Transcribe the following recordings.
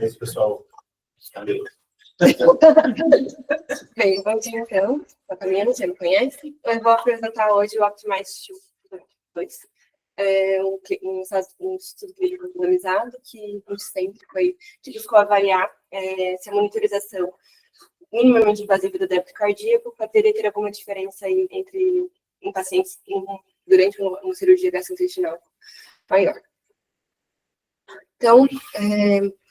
Esse pessoal. Valeu. Bem, bom dia, então. A Camila, você me conhece? Eu vou apresentar hoje o Optimize 2. Um estudo clínico randomizado que sempre foi que buscou avaliar se a monitorização minimamente invasiva do débito cardíaco poderia ter alguma diferença aí em pacientes durante uma cirurgia gastrointestinal maior. Então,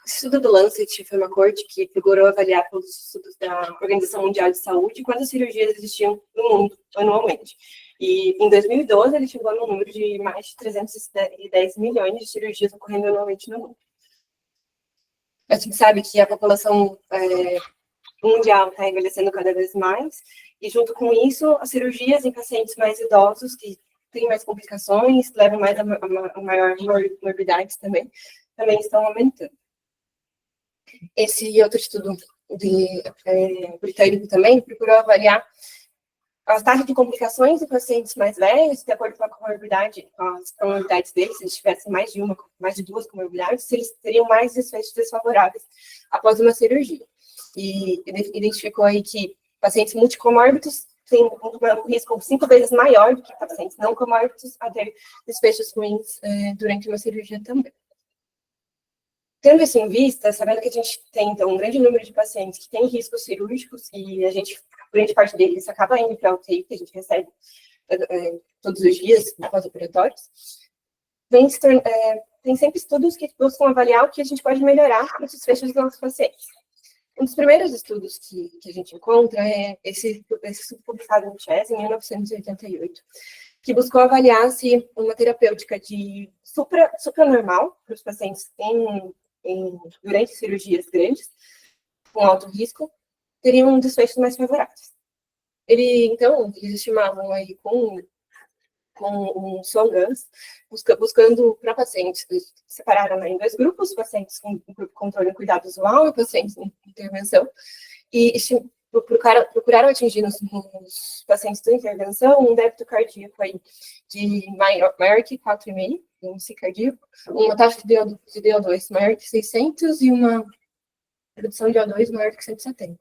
esse estudo do Lancet foi uma corte que procurou avaliar todos os estudos da Organização Mundial de Saúde quantas cirurgias existiam no mundo anualmente. E em 2012, ele chegou no número de mais de 310 milhões de cirurgias ocorrendo anualmente no mundo. A gente sabe que a população mundial está envelhecendo cada vez mais, e junto com isso, as cirurgias em pacientes mais idosos, que têm mais complicações, levam mais a maior morbidade também estão aumentando. Esse outro estudo britânico também procurou avaliar as taxas de complicações em pacientes mais velhos, de acordo com a comorbidade, as comorbidades deles, se eles tivessem mais de duas comorbidades, se eles teriam mais desfechos desfavoráveis após uma cirurgia. E identificou aí que pacientes multicomórbidos têm um risco 5 vezes maior do que pacientes não comórbidos a ter desfechos ruins durante uma cirurgia também. Tendo isso em vista, sabendo que a gente tem, então, um grande número de pacientes que têm riscos cirúrgicos e grande parte deles acaba indo para a UTI, que a gente recebe todos os dias, pós-operatórios, tem sempre estudos que buscam avaliar o que a gente pode melhorar nos desfechos dos nossos pacientes. Um dos primeiros estudos que a gente encontra é esse estudo publicado no Chess, em 1988, que buscou avaliar se uma terapêutica de supranormal para os pacientes durante cirurgias grandes, com alto risco, teriam desfechos mais favoráveis. Eles estimavam aí com um SONGANS, buscando para pacientes, eles separaram em dois grupos, pacientes com controle e cuidado usual e pacientes em intervenção, e procuraram atingir nos pacientes de intervenção um débito cardíaco aí de maior que 4,5, um índice cardíaco, uma taxa de DO2 maior que 600 e uma redução de O2 maior que 170.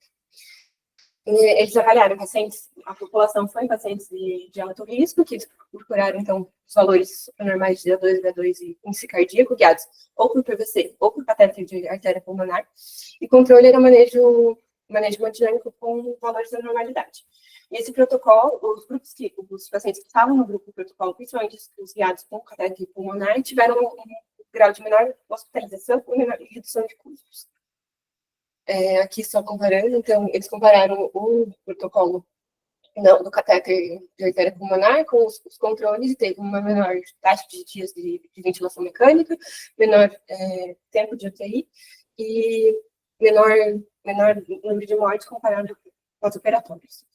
Eles avaliaram pacientes, a população foi pacientes de alto risco, que eles procuraram, então, os valores normais de DO2, V2 e índice cardíaco, guiados ou por PVC ou por catéter de artéria pulmonar, e controle era manejo hemodinâmico com valores da normalidade. E esse protocolo, os pacientes que estavam no grupo do protocolo, principalmente os guiados com catéter pulmonar, tiveram um grau de menor hospitalização e menor redução de custos. Aqui só comparando, então, eles compararam o protocolo do catéter de artéria pulmonar com os controles, e teve uma menor taxa de dias de ventilação mecânica, menor tempo de UTI e menor número de mortes comparado com os operatórios.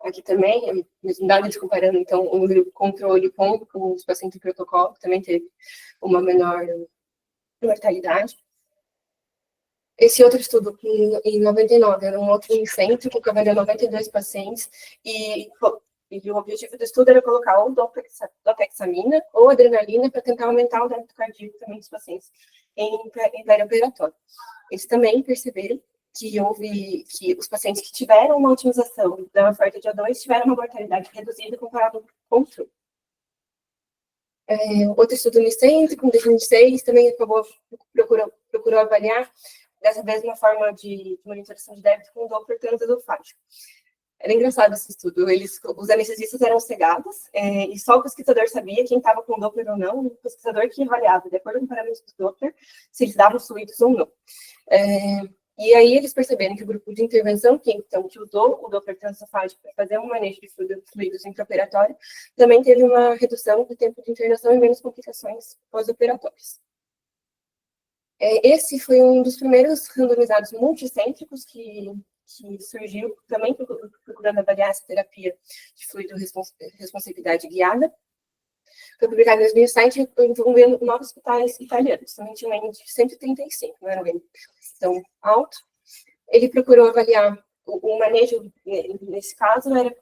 Aqui também, mesmo dados comparando, então, o número de controle com os pacientes de protocolo, que também teve uma menor mortalidade. Esse outro estudo, em 99, era um outro centro que avaliou 92 pacientes, e o objetivo do estudo era colocar ou dopexamina ou adrenalina para tentar aumentar o débito cardíaco também dos pacientes em perioperatório. Eles também perceberam que os pacientes que tiveram uma otimização da oferta de O2 tiveram uma mortalidade reduzida comparado com o controle. Outro estudo no centro, com 2006, também procurou avaliar dessa vez uma forma de monitorização de débito com Doppler transesofágico. Era engraçado esse estudo. Os anestesistas eram cegados, e só o pesquisador sabia quem estava com Doppler ou não, o pesquisador que avaliava, de acordo com parâmetros do Doppler, se eles davam fluidos ou não. E aí eles perceberam que o grupo de intervenção, que usou o Doppler transesofágico para fazer um manejo de fluidos intraoperatório, também teve uma redução do tempo de internação e menos complicações pós-operatórias. Esse foi um dos primeiros randomizados multicêntricos que surgiu também procurando avaliar essa terapia de fluido responsividade guiada. Foi publicado em 2007, envolvendo 9 hospitais italianos, também tinha um N de 135, não era um N tão alto. Ele procurou avaliar o manejo, nesse caso, era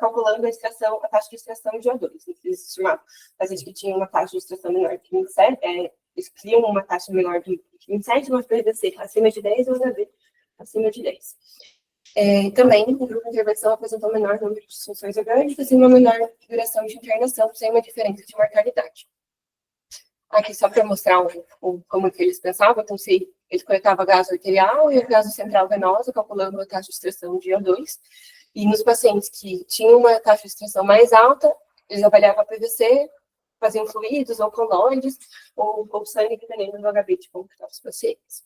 calculando a taxa de extração de O2. Eles estimavam paciente que tinha uma taxa de extração menor que 27, eles criam uma taxa menor de 27, uma PVC acima de 10 e uma HB acima de 10. Também, o grupo de intervenção apresentou menor número de disfunções orgânicas e uma menor duração de internação, sem uma diferença de mortalidade. Aqui só para mostrar como que eles pensavam, então se eles coletavam gás arterial e o gás central venoso, calculando a taxa de extração de O2, e nos pacientes que tinham uma taxa de extração mais alta, eles avaliavam a PVC, faziam fluidos ou colóides, ou sangue, dependendo do HB de como estavam os pacientes.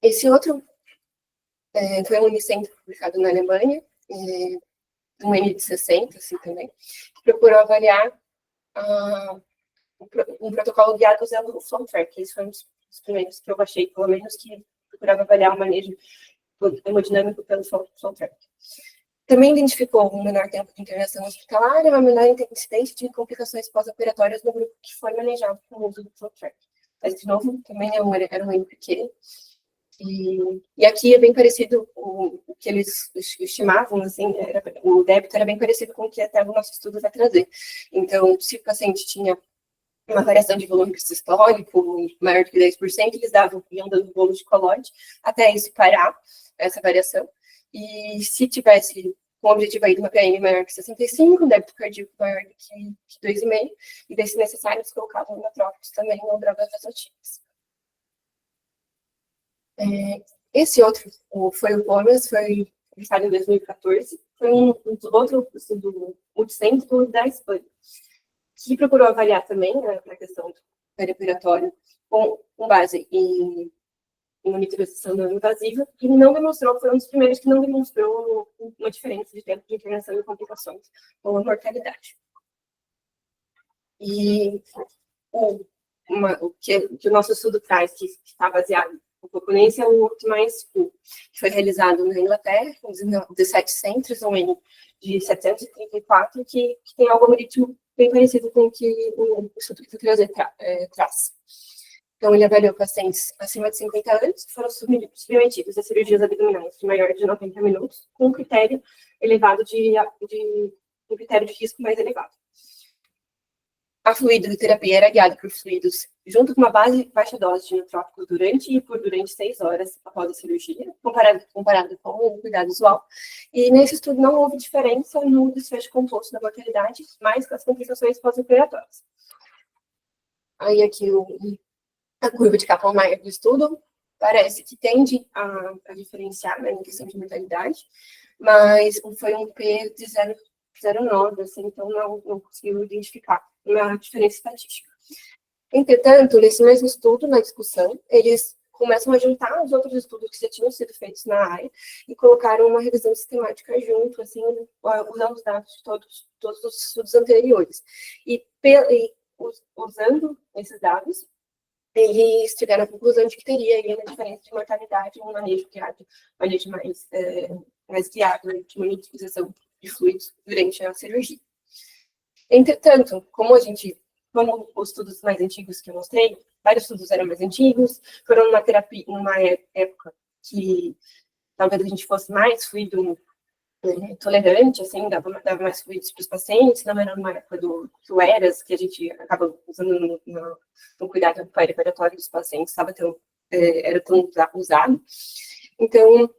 Esse outro foi um unicentro publicado na Alemanha, um N de 60, assim também, que procurou avaliar um protocolo guiado usando o FlowTrack. Esse foi um dos primeiros que eu achei, pelo menos, que procurava avaliar o manejo hemodinâmico pelo FlowTrack. Também identificou um menor tempo de internação hospitalar e uma menor incidência de complicações pós-operatórias no grupo que foi manejado com o uso do FlowTrack. Mas, de novo, também era um N pequeno. E aqui é bem parecido o que eles estimavam, assim, o débito era bem parecido com o que até o nosso estudo vai trazer. Então, se o paciente tinha uma variação de volume sistólico maior do que 10%, eles iam dando bolo de colóide até isso parar, essa variação. E se tivesse com o objetivo aí de uma PM maior que 65, um débito cardíaco maior do que 2,5, e daí, se necessário, eles colocavam inotrópicos também ou drogas vasoativas. Esse outro foi o POMES, foi publicado em 2014, foi outro estudo multicêntrico da Espanha, que procurou avaliar também a questão do perioperatório com base em monitorização não invasiva, e não demonstrou, foi um dos primeiros que não demonstrou uma diferença de tempo de internação e complicações ou a mortalidade. E o que o nosso estudo traz, que está baseado um pouco nesse, é o OPTIMIZE-U, que foi realizado na Inglaterra, com 17 centros, um N de 734, que tem um algoritmo bem parecido com o que o estudo que eu traz. Então, ele avaliou pacientes acima de 50 anos que foram submetidos a cirurgias abdominais de maior de 90 minutos, com um critério elevado um critério de risco mais elevado. A fluidoterapia era guiada por fluidos junto com uma baixa dose de inotrópicos durante 6 horas após a cirurgia, comparado com o cuidado usual. E nesse estudo não houve diferença no desfecho composto da mortalidade, mas com as complicações pós-operatórias. Aí aqui a curva de Kaplan-Meier do estudo parece que tende a diferenciar, né, em questão de mortalidade, mas foi um P de 0,9, assim, então não conseguiu identificar uma diferença estatística. Entretanto, nesse mesmo estudo, na discussão, eles começam a juntar os outros estudos que já tinham sido feitos na área e colocaram uma revisão sistemática junto, assim, usando os dados de todos os estudos anteriores. E usando esses dados, eles chegaram à conclusão de que teria aí uma diferença de mortalidade em um manejo guiado, mais guiado de monitorização de fluidos durante a cirurgia. Entretanto, como os estudos mais antigos que eu mostrei, vários estudos eram mais antigos, foram numa época que talvez a gente fosse mais fluido tolerante, assim, dava mais fluidos para os pacientes, não era numa época do ERAS, que a gente acaba usando no cuidado perioperatório dos pacientes, era tão usado. Então,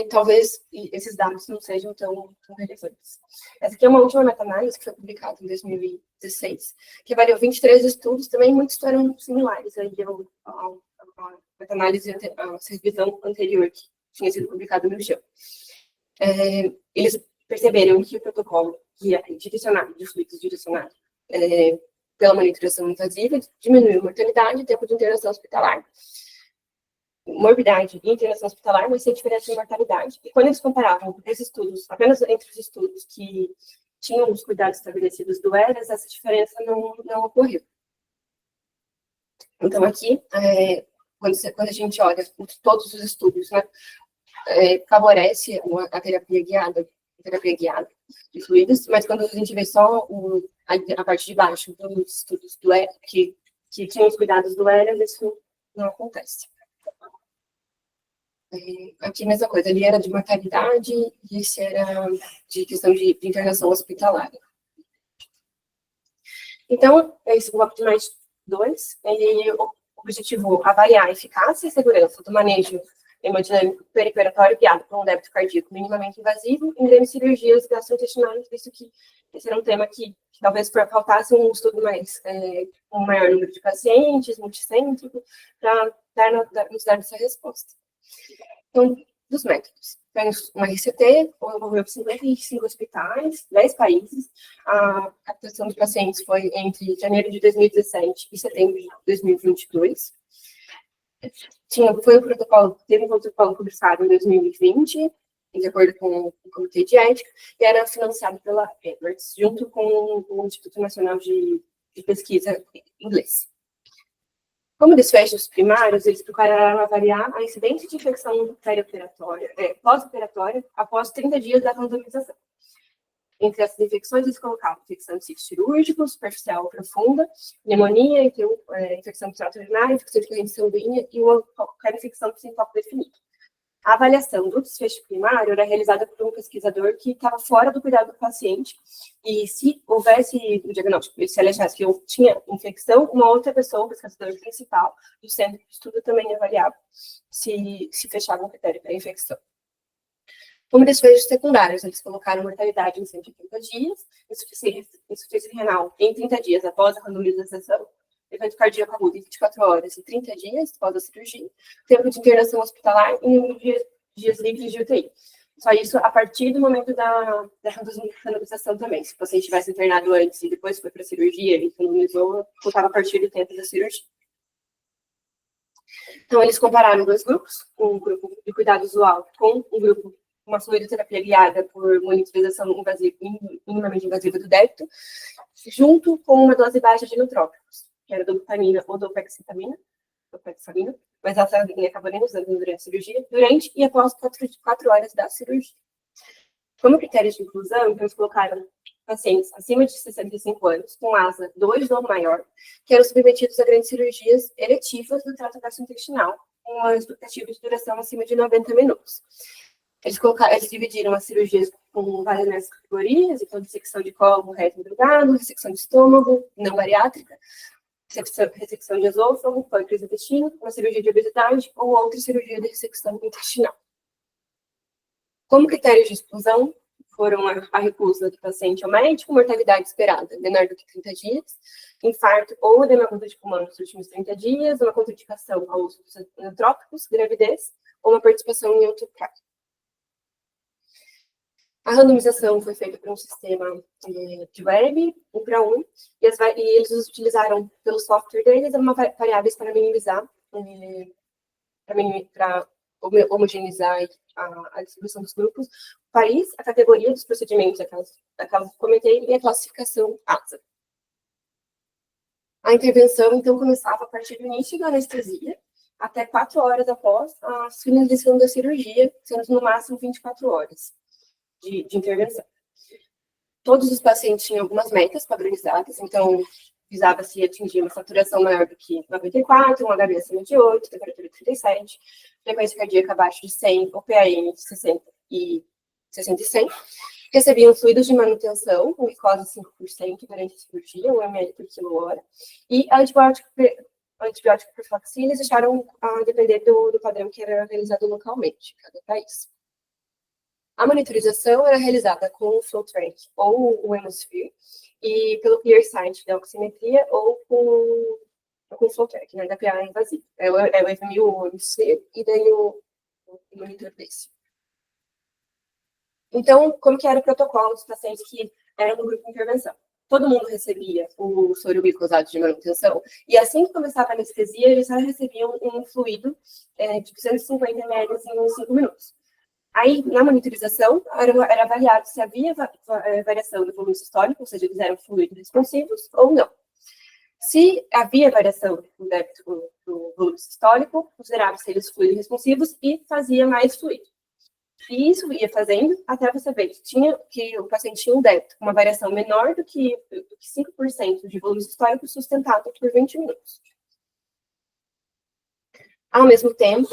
talvez esses dados não sejam tão relevantes. Essa aqui é uma última meta-análise que foi publicada em 2016, que avaliou 23 estudos, também muitos eram similares aí à meta-análise, a revisão anterior que tinha sido publicada no JAMA. Eles perceberam que o protocolo de fluidos direcionado pela monitorização invasiva diminuiu a mortalidade e tempo de internação hospitalar, morbidade e internação hospitalar, mas sem diferença em mortalidade. E quando eles comparavam esses estudos, apenas entre os estudos que tinham os cuidados estabelecidos do ERAS, essa diferença não ocorreu. Então, aqui, quando a gente olha todos os estudos, né, favorece a terapia guiada de fluidos, mas quando a gente vê só a parte de baixo dos estudos do ERAS, que tinham os cuidados do ERAS, isso não acontece. Aqui a mesma coisa, ali era de mortalidade e esse era de questão de internação hospitalar. Então, esse Optimize 2, ele objetivou avaliar a eficácia e segurança do manejo hemodinâmico perioperatório guiado por um débito cardíaco minimamente invasivo em grandes cirurgias gastrointestinais, visto que esse era um tema que talvez faltasse um estudo mais, um maior número de pacientes, multicêntrico, para nos dar essa resposta. Então, dos métodos. Tem uma RCT, envolveu 55 hospitais, 10 países. A captação de pacientes foi entre janeiro de 2017 e setembro de 2022. Teve um protocolo publicado em 2020, de acordo com o Comitê de Ética, e era financiado pela Edwards, junto com o Instituto Nacional de Pesquisa Inglês. Como desfechos primários, eles procuraram avaliar a incidência de infecção pós-operatória após 30 dias da randomização. Entre essas infecções, eles colocavam infecção de sítio cirúrgico, superficial ou profunda, pneumonia, infecção de trato urinário, infecção de corrente sanguínea e qualquer infecção sem foco definido. A avaliação do desfecho primário era realizada por um pesquisador que estava fora do cuidado do paciente, e se houvesse o diagnóstico, se ele achasse que eu tinha infecção, uma outra pessoa, o pesquisador principal do centro de estudo, também avaliava se fechava um critério para a infecção. Como desfechos secundários, eles colocaram mortalidade em 180 dias, insuficiência renal em 30 dias após a randomização, evento cardíaco agudo em 24 horas e 30 dias após a cirurgia, tempo de internação hospitalar e número de dias livres de UTI. Só isso a partir do momento da randomização também. Se o paciente tivesse internado antes e depois foi para a cirurgia, ele randomizou, contava a partir do tempo da cirurgia. Então, eles compararam dois grupos, um grupo de cuidado usual com um grupo uma fluidoterapia guiada por monitorização minimamente invasiva do débito, junto com uma dose baixa de nootrópicos, que era dopamina ou dopexamina, mas essa linha acabou nem usando durante a cirurgia, durante e após 4 horas da cirurgia. Como critérios de inclusão, então, eles colocaram pacientes acima de 65 anos, com ASA 2 ou maior, que eram submetidos a grandes cirurgias eletivas do trato gastrointestinal, com uma expectativa de duração acima de 90 minutos. Eles dividiram as cirurgias com várias categorias, então dissecção de colo, reto e delgado, ressecção de estômago, não bariátrica, ressecção de esôfago, pâncreas e intestino, uma cirurgia de obesidade ou outra cirurgia de ressecção intestinal. Como critérios de exclusão, foram a recusa do paciente ao médico, mortalidade esperada menor do que 30 dias, infarto ou edema agudo de pulmão nos últimos 30 dias, uma contraindicação ao uso dos nootrópicos, gravidez ou uma participação em outro prazo. A randomização foi feita por um sistema de web, 1:1, e eles utilizaram, pelo software deles, variáveis para minimizar, para homogeneizar a distribuição dos grupos, o país, a categoria dos procedimentos, aquelas que comentei, e a classificação ASA. A intervenção, então, começava a partir do início da anestesia, até 4 horas após a finalização da cirurgia, sendo no máximo 24 horas. De intervenção. Todos os pacientes tinham algumas metas padronizadas, então visava-se atingir uma saturação maior do que 94, um HB acima de 8, temperatura de 37, frequência cardíaca abaixo de 100, ou PAM de 60 e 100. Recebiam fluidos de manutenção, com glicose 5% durante a cirurgia, 1 ml por quilo-hora, e antibiótico profilaxia eles deixaram a depender do padrão que era realizado localmente, em cada país. A monitorização era realizada com o FlowTrack ou o Hemisphere e pelo ClearSight da oximetria ou com o FlowTrack, né, da PA invasiva. É o FMI, o Hemisphere e daí o monitor desse. Então, como que era o protocolo dos pacientes que eram no grupo de intervenção? Todo mundo recebia o soro glicosado de manutenção e assim que começava a anestesia, eles já recebiam um fluido de 250 ml em 5 minutos. Aí, na monitorização, era avaliado se havia variação do volume sistólico, ou seja, eles eram fluidos responsivos ou não. Se havia variação do débito do volume sistólico, considerava-se eles fluidos responsivos e fazia mais fluido. E isso ia fazendo até você ver que o paciente tinha um débito, uma variação menor do que 5% de volume sistólico sustentado por 20 minutos. Ao mesmo tempo,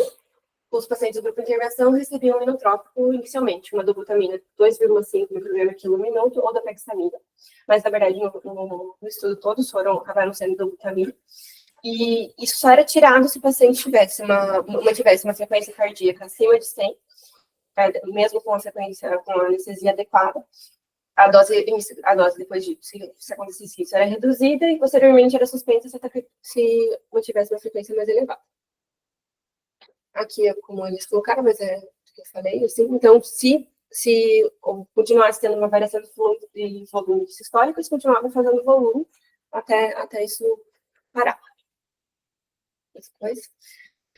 os pacientes do grupo de intervenção recebiam um inotrópico inicialmente, uma dobutamina 2,5 micrograma quilo minuto ou dapexamina. Mas, na verdade, no estudo todos acabaram sendo dobutamina. E isso só era tirado se o paciente tivesse uma frequência cardíaca acima de 100, mesmo com a anestesia adequada. A dose depois disso, se acontecesse isso, era reduzida e, posteriormente, era suspensa se mantivesse uma frequência mais elevada. Aqui é como eles colocaram, mas é o que eu falei, assim. Então, se continuasse tendo uma variação de volume sistólico, eles continuavam fazendo volume até isso parar. Depois,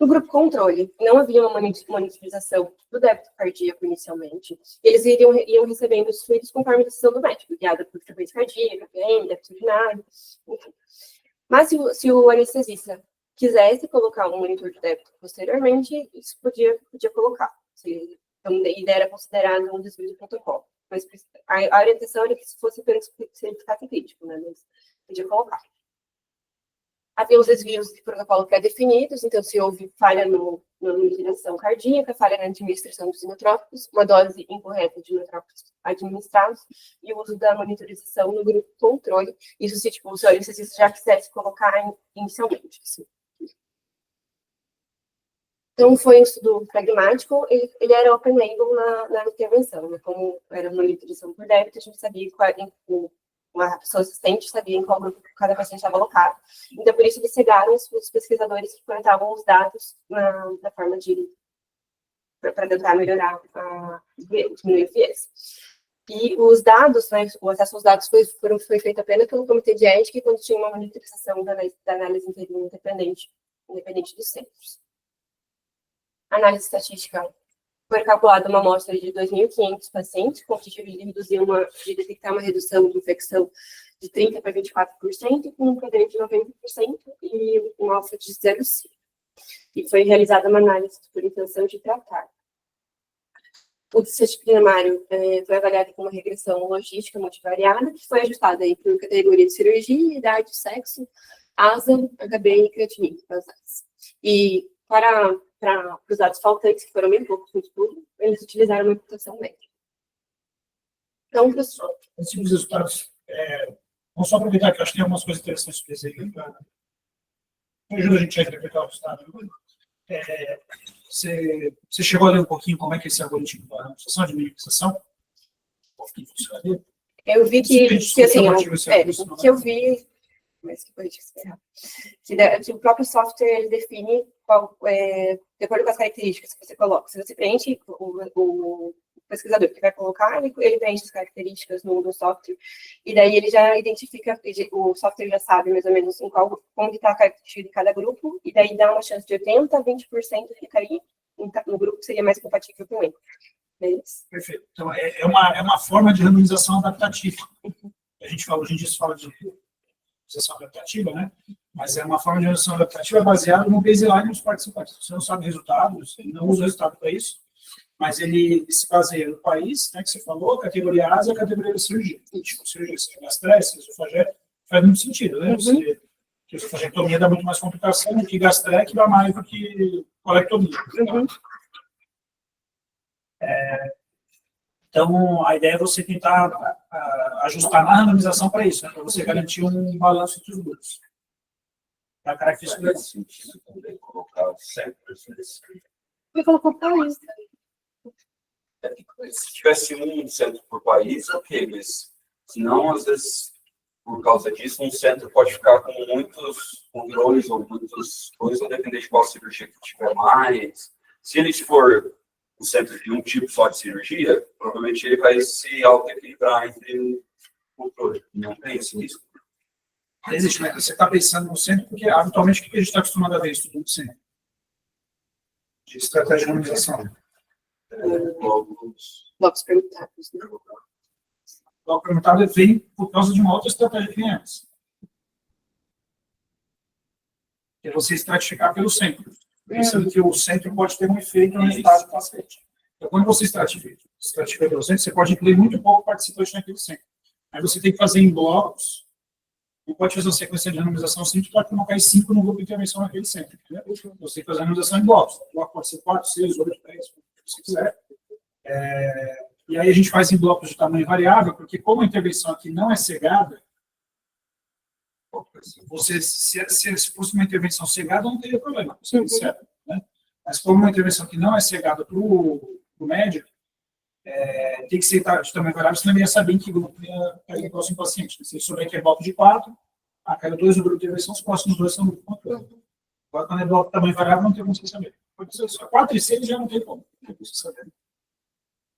no grupo controle, não havia uma monitorização do débito cardíaco inicialmente. Eles iam recebendo os fluidos conforme a decisão do médico, guiada por frequência cardíaca, PM, débito urinário, enfim. Mas se o anestesista quisesse colocar um monitor de débito posteriormente, isso podia colocar. Então, ideia era considerado um desvio do protocolo. Mas a orientação era que se ele ficasse crítico, né? Mas podia colocar. Havia os desvios de protocolo pré-definidos, então se houve falha na monitorização cardíaca, falha na administração dos inotrópicos, uma dose incorreta de inotrópicos administrados e o uso da monitorização no grupo controle, isso se o anestesista já quisesse colocar inicialmente. Assim. Então, foi um estudo pragmático, ele era open label na intervenção, né? Como era monitorização por débito, a gente sabia uma pessoa assistente sabia em qual grupo cada paciente estava alocado. Então, por isso, eles cegaram os pesquisadores que coletavam os dados na forma para tentar melhorar, diminuir o viés. E os dados, né, o acesso aos dados foi feito apenas pelo comitê de ética, quando tinha uma monitorização da análise interina independente dos centros. A análise estatística foi calculada uma amostra de 2.500 pacientes, com o objetivo de detectar uma redução de infecção de 30% para 24%, com um poder de 90% e um alfa de 0,5. E foi realizada uma análise por intenção de tratar. O desfecho primário foi avaliado com uma regressão logística multivariada, que foi ajustada aí por categoria de cirurgia, idade, sexo, asa, HB e creatinina. E para os dados faltantes, que foram bem poucos no estudo, eles utilizaram uma imputação médica. Então, professor. Esses resultados, vamos só aproveitar que eu acho que tem algumas coisas interessantes para dizer aqui, para ajuda a gente a interpretar o resultado. Você chegou a ler um pouquinho como é que esse algoritmo da associação de minimização? Como funcionaria? Eu vi que eu vi, mas que pode esperar. Que o próprio software ele define de acordo com as características que você coloca. Se você preenche, o pesquisador que vai colocar, ele preenche as características no software, e daí ele já identifica, o software já sabe mais ou menos como está a característica de cada grupo, e daí dá uma chance de 80% a 20% ficaria no grupo que seria mais compatível com ele. Perfeito. Então, é uma forma de randomização adaptativa. A gente fala, hoje em dia se fala de randomização adaptativa, né? Mas é uma forma de randomização adaptativa baseada no baseline dos participantes. Você não sabe resultados, ele não usa o resultado para isso, mas ele se baseia no país, né, que você falou, categoria asa, a categoria de cirurgia. Tipo, cirurgia, gastrese, esofagé, faz muito sentido, né? Porque esofagectomia dá muito mais complicação, do que gastrec dá mais do que colectomia. Então, a ideia é você tentar ajustar na randomização para isso, né, para você garantir um balanço entre os grupos. A característica nesse sentido também colocar o centro. Ele colocou o país. Se tivesse um centro por país, ok, mas se não, às vezes, por causa disso, um centro pode ficar com muitos controles ou muitas coisas, dependendo de qual cirurgia que tiver mais. Se ele for um centro de um tipo só de cirurgia, provavelmente ele vai se auto-equilibrar entre controle. Não tem esse risco. Existe, mas você está pensando no centro, porque habitualmente o que a gente está acostumado a ver isso tudo centro? De estratégia de randomização. Blocos permutados, né? O bloco permutado vem por causa de uma outra estratégia que vem antes. Que é você estratificar pelo centro. Pensando que o centro pode ter um efeito no resultado do paciente. Então, quando você estratifica pelo centro, você pode incluir muito pouco participante naquele centro. Aí você tem que fazer em blocos não pode fazer uma sequência de randomização simples para que não caia 5 no grupo de intervenção naquele centro. Entendeu? Você tem que fazer a randomização em blocos. O bloco pode ser 4, 6, 8, 10, o que você quiser. E aí a gente faz em blocos de tamanho variável, porque como a intervenção aqui não é cegada, se fosse uma intervenção cegada, não teria problema, certo, né? Mas como uma intervenção que não é cegada para o médico, tem que ser de tamanho variável, senão ele ia saber em que grupo ia cair o próximo paciente. Se ele souber que é bloco de 4, caiu 2 no grupo de intervenção, os próximos 2 são no grupo de controle. Agora, quando é bloco de tamanho variável, não tem como você saber. 4 e 6 já não tem como você saber.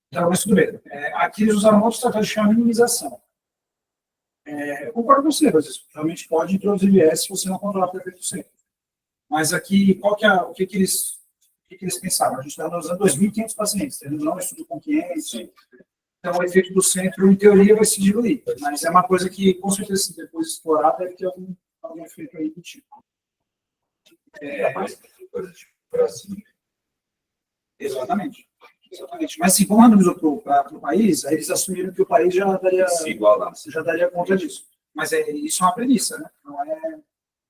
Então, mas tudo bem. Aqui eles usaram uma outra estratégia chamada minimização. Concordo com você, mas realmente pode introduzir viés se você não controlar perfeito sempre. Mas aqui, o que eles pensaram? A gente está usando 2.500 pacientes, temos um estudo com 500. Então, o efeito do centro, em teoria, vai se diluir. Mas é uma coisa que, com certeza, se depois explorar, deve ter algum efeito aí do tipo. Exatamente. Mas, assim, como randomizou para o país, aí eles assumiram que o país já daria conta disso. Mas isso é uma premissa, né? Não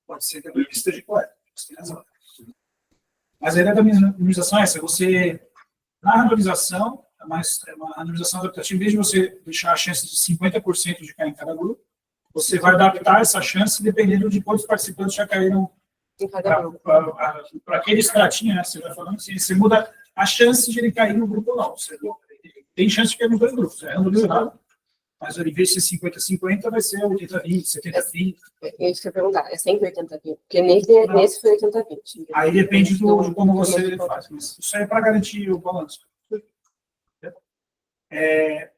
pode ser que a premissa esteja correta. Você tem razão. Mas a ideia da minimização é essa: na randomização, uma randomização adaptativa, em vez de você deixar a chance de 50% de cair em cada grupo, você vai adaptar essa chance dependendo de quantos participantes já caíram para aquele extratinho, né? Você vai falando assim, você muda a chance de ele cair no grupo ou não. Tem chance de cair nos 2 grupos, randomizado. Mas ao invés de ser 50-50, vai ser 80-20, 70-30. Isso que eu ia perguntar, é sempre 80-20, porque nesse foi 80-20. Aí depende de como você faz. Mas isso é para garantir o balanço.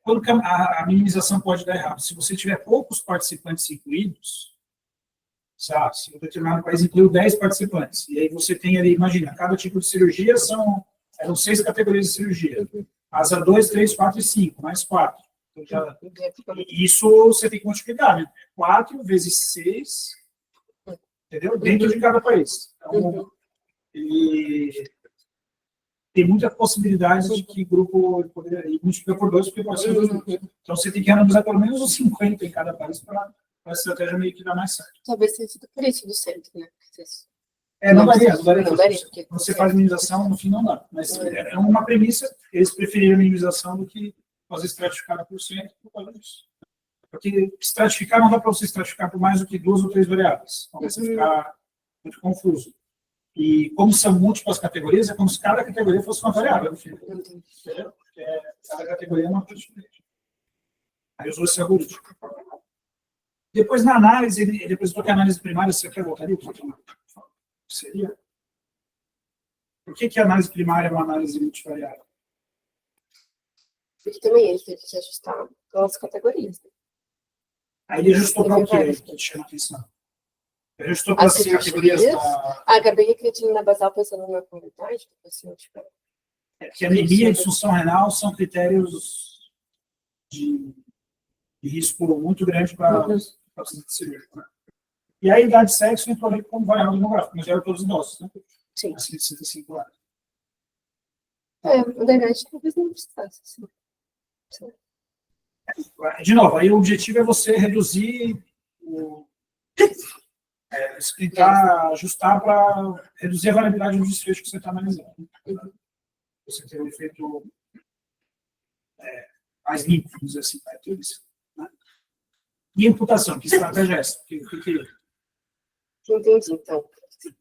Quando a minimização pode dar errado, se você tiver poucos participantes incluídos, sabe, se um determinado país incluiu 10 participantes, e aí você tem ali, imagina, cada tipo de cirurgia eram 6 categorias de cirurgia. Asa 2, 3, 4 e 5, mais 4. Então, isso você tem que multiplicar, né? 4 vezes 6, entendeu? Dentro de cada país. Então, tem muita possibilidade de que grupo poderia multiplicar por 2, porque pode ser 2 grupos. Então, você tem que randomizar pelo menos uns 50 em cada país para a estratégia meio que dar mais certo. Talvez tenha sido por isso do centro, né? Não daria. Você faz minimização, no fim não dá. Mas é uma premissa, eles preferiram minimização do que fazer estratificada por cento por causa disso. Porque estratificar não dá para você estratificar por mais do que 2 ou 3 variáveis. Então, vai ficar muito confuso. E como são múltiplas categorias, é como se cada categoria fosse uma variável. Entendeu? Cada categoria é uma coisa diferente. Aí usou esse algoritmo. Depois, na análise, ele apresentou que a análise primária, você quer voltar ali? Seria? Por que a análise primária é uma análise multivariável? Porque também ele teve que ajustar as categorias. Né? Aí ele ajustou para o quê? Que te chama a atenção? Ele ajustou para as categorias da... Acabei acreditando na basal pensando na qualidade do paciente. Que anemia e disfunção renal são critérios de risco muito grande para o paciente cirúrgico. Né? E a idade de sexo entrou ali como variável demográfica, mas eram todos idosos, né? Sim. Acima de 65 anos. Na verdade, talvez não precisasse. Sim. De novo, aí o objetivo é você reduzir explicar, ajustar para reduzir a variabilidade do desfecho que você está analisando. Você tem um efeito mais limpo, vamos dizer assim, para tudo isso. Né? E imputação, que estratégia é essa? Entendi, então.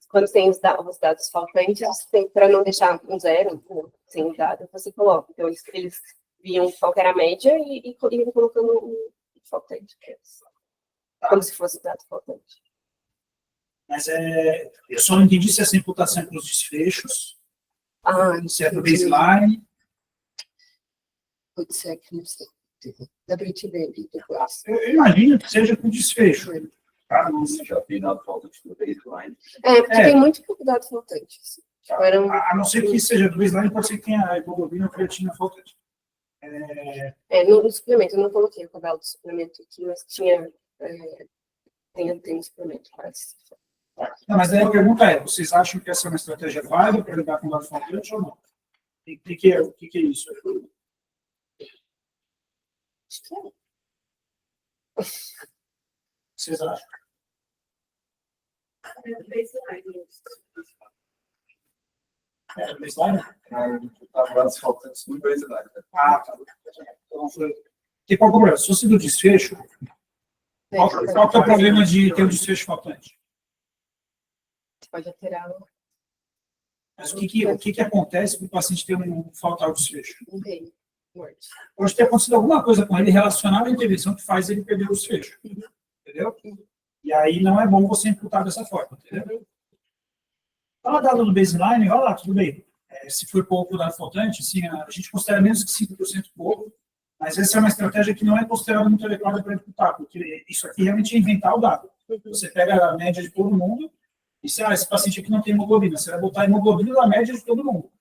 Quando tem os dados faltantes, para não deixar um 0 sem dado, você coloca. Então, eles viam qual era a média e iam colocando um faltante. Como se fosse dado faltante. Mas eu só não entendi se essa imputação é para os desfechos, se é para o baseline. Pode ser que não sei. Dá para te ver depois. Eu imagino que seja com desfecho. Não já tem dado faltante do baseline. Porque tem muito pouco dado faltante. Assim. A não ser que seja do baseline, pode ser que tenha a hemoglobina ou a creatina faltante. No suplemento, eu não coloquei o cabelo do suplemento aqui, mas tem um suplemento quase. Não, mas daí a pergunta é, vocês acham que essa é uma estratégia válida para lidar com dados faltantes ou não? O que é isso? Vocês acham? Baseline? Tá faltantes no baseline. Ah, tá. Então, foi... Porque qual que é o problema? Se fosse do desfecho, qual que é o problema de ter um desfecho faltante? Você pode alterar Mas o que acontece para o paciente ter faltar o desfecho? um bem morte. Pode ter acontecido alguma coisa com ele relacionada à intervenção que faz ele perder o desfecho. Entendeu? E aí não é bom você imputar dessa forma, entendeu? Fala dado do baseline, olha lá, tudo bem. Se for pouco dado faltante, sim, a gente considera menos que 5% pouco, mas essa é uma estratégia que não é considerada muito adequada para imputar, porque isso aqui realmente é inventar o dado. Você pega a média de todo mundo e se esse paciente aqui não tem hemoglobina, você vai botar a hemoglobina na média de todo mundo.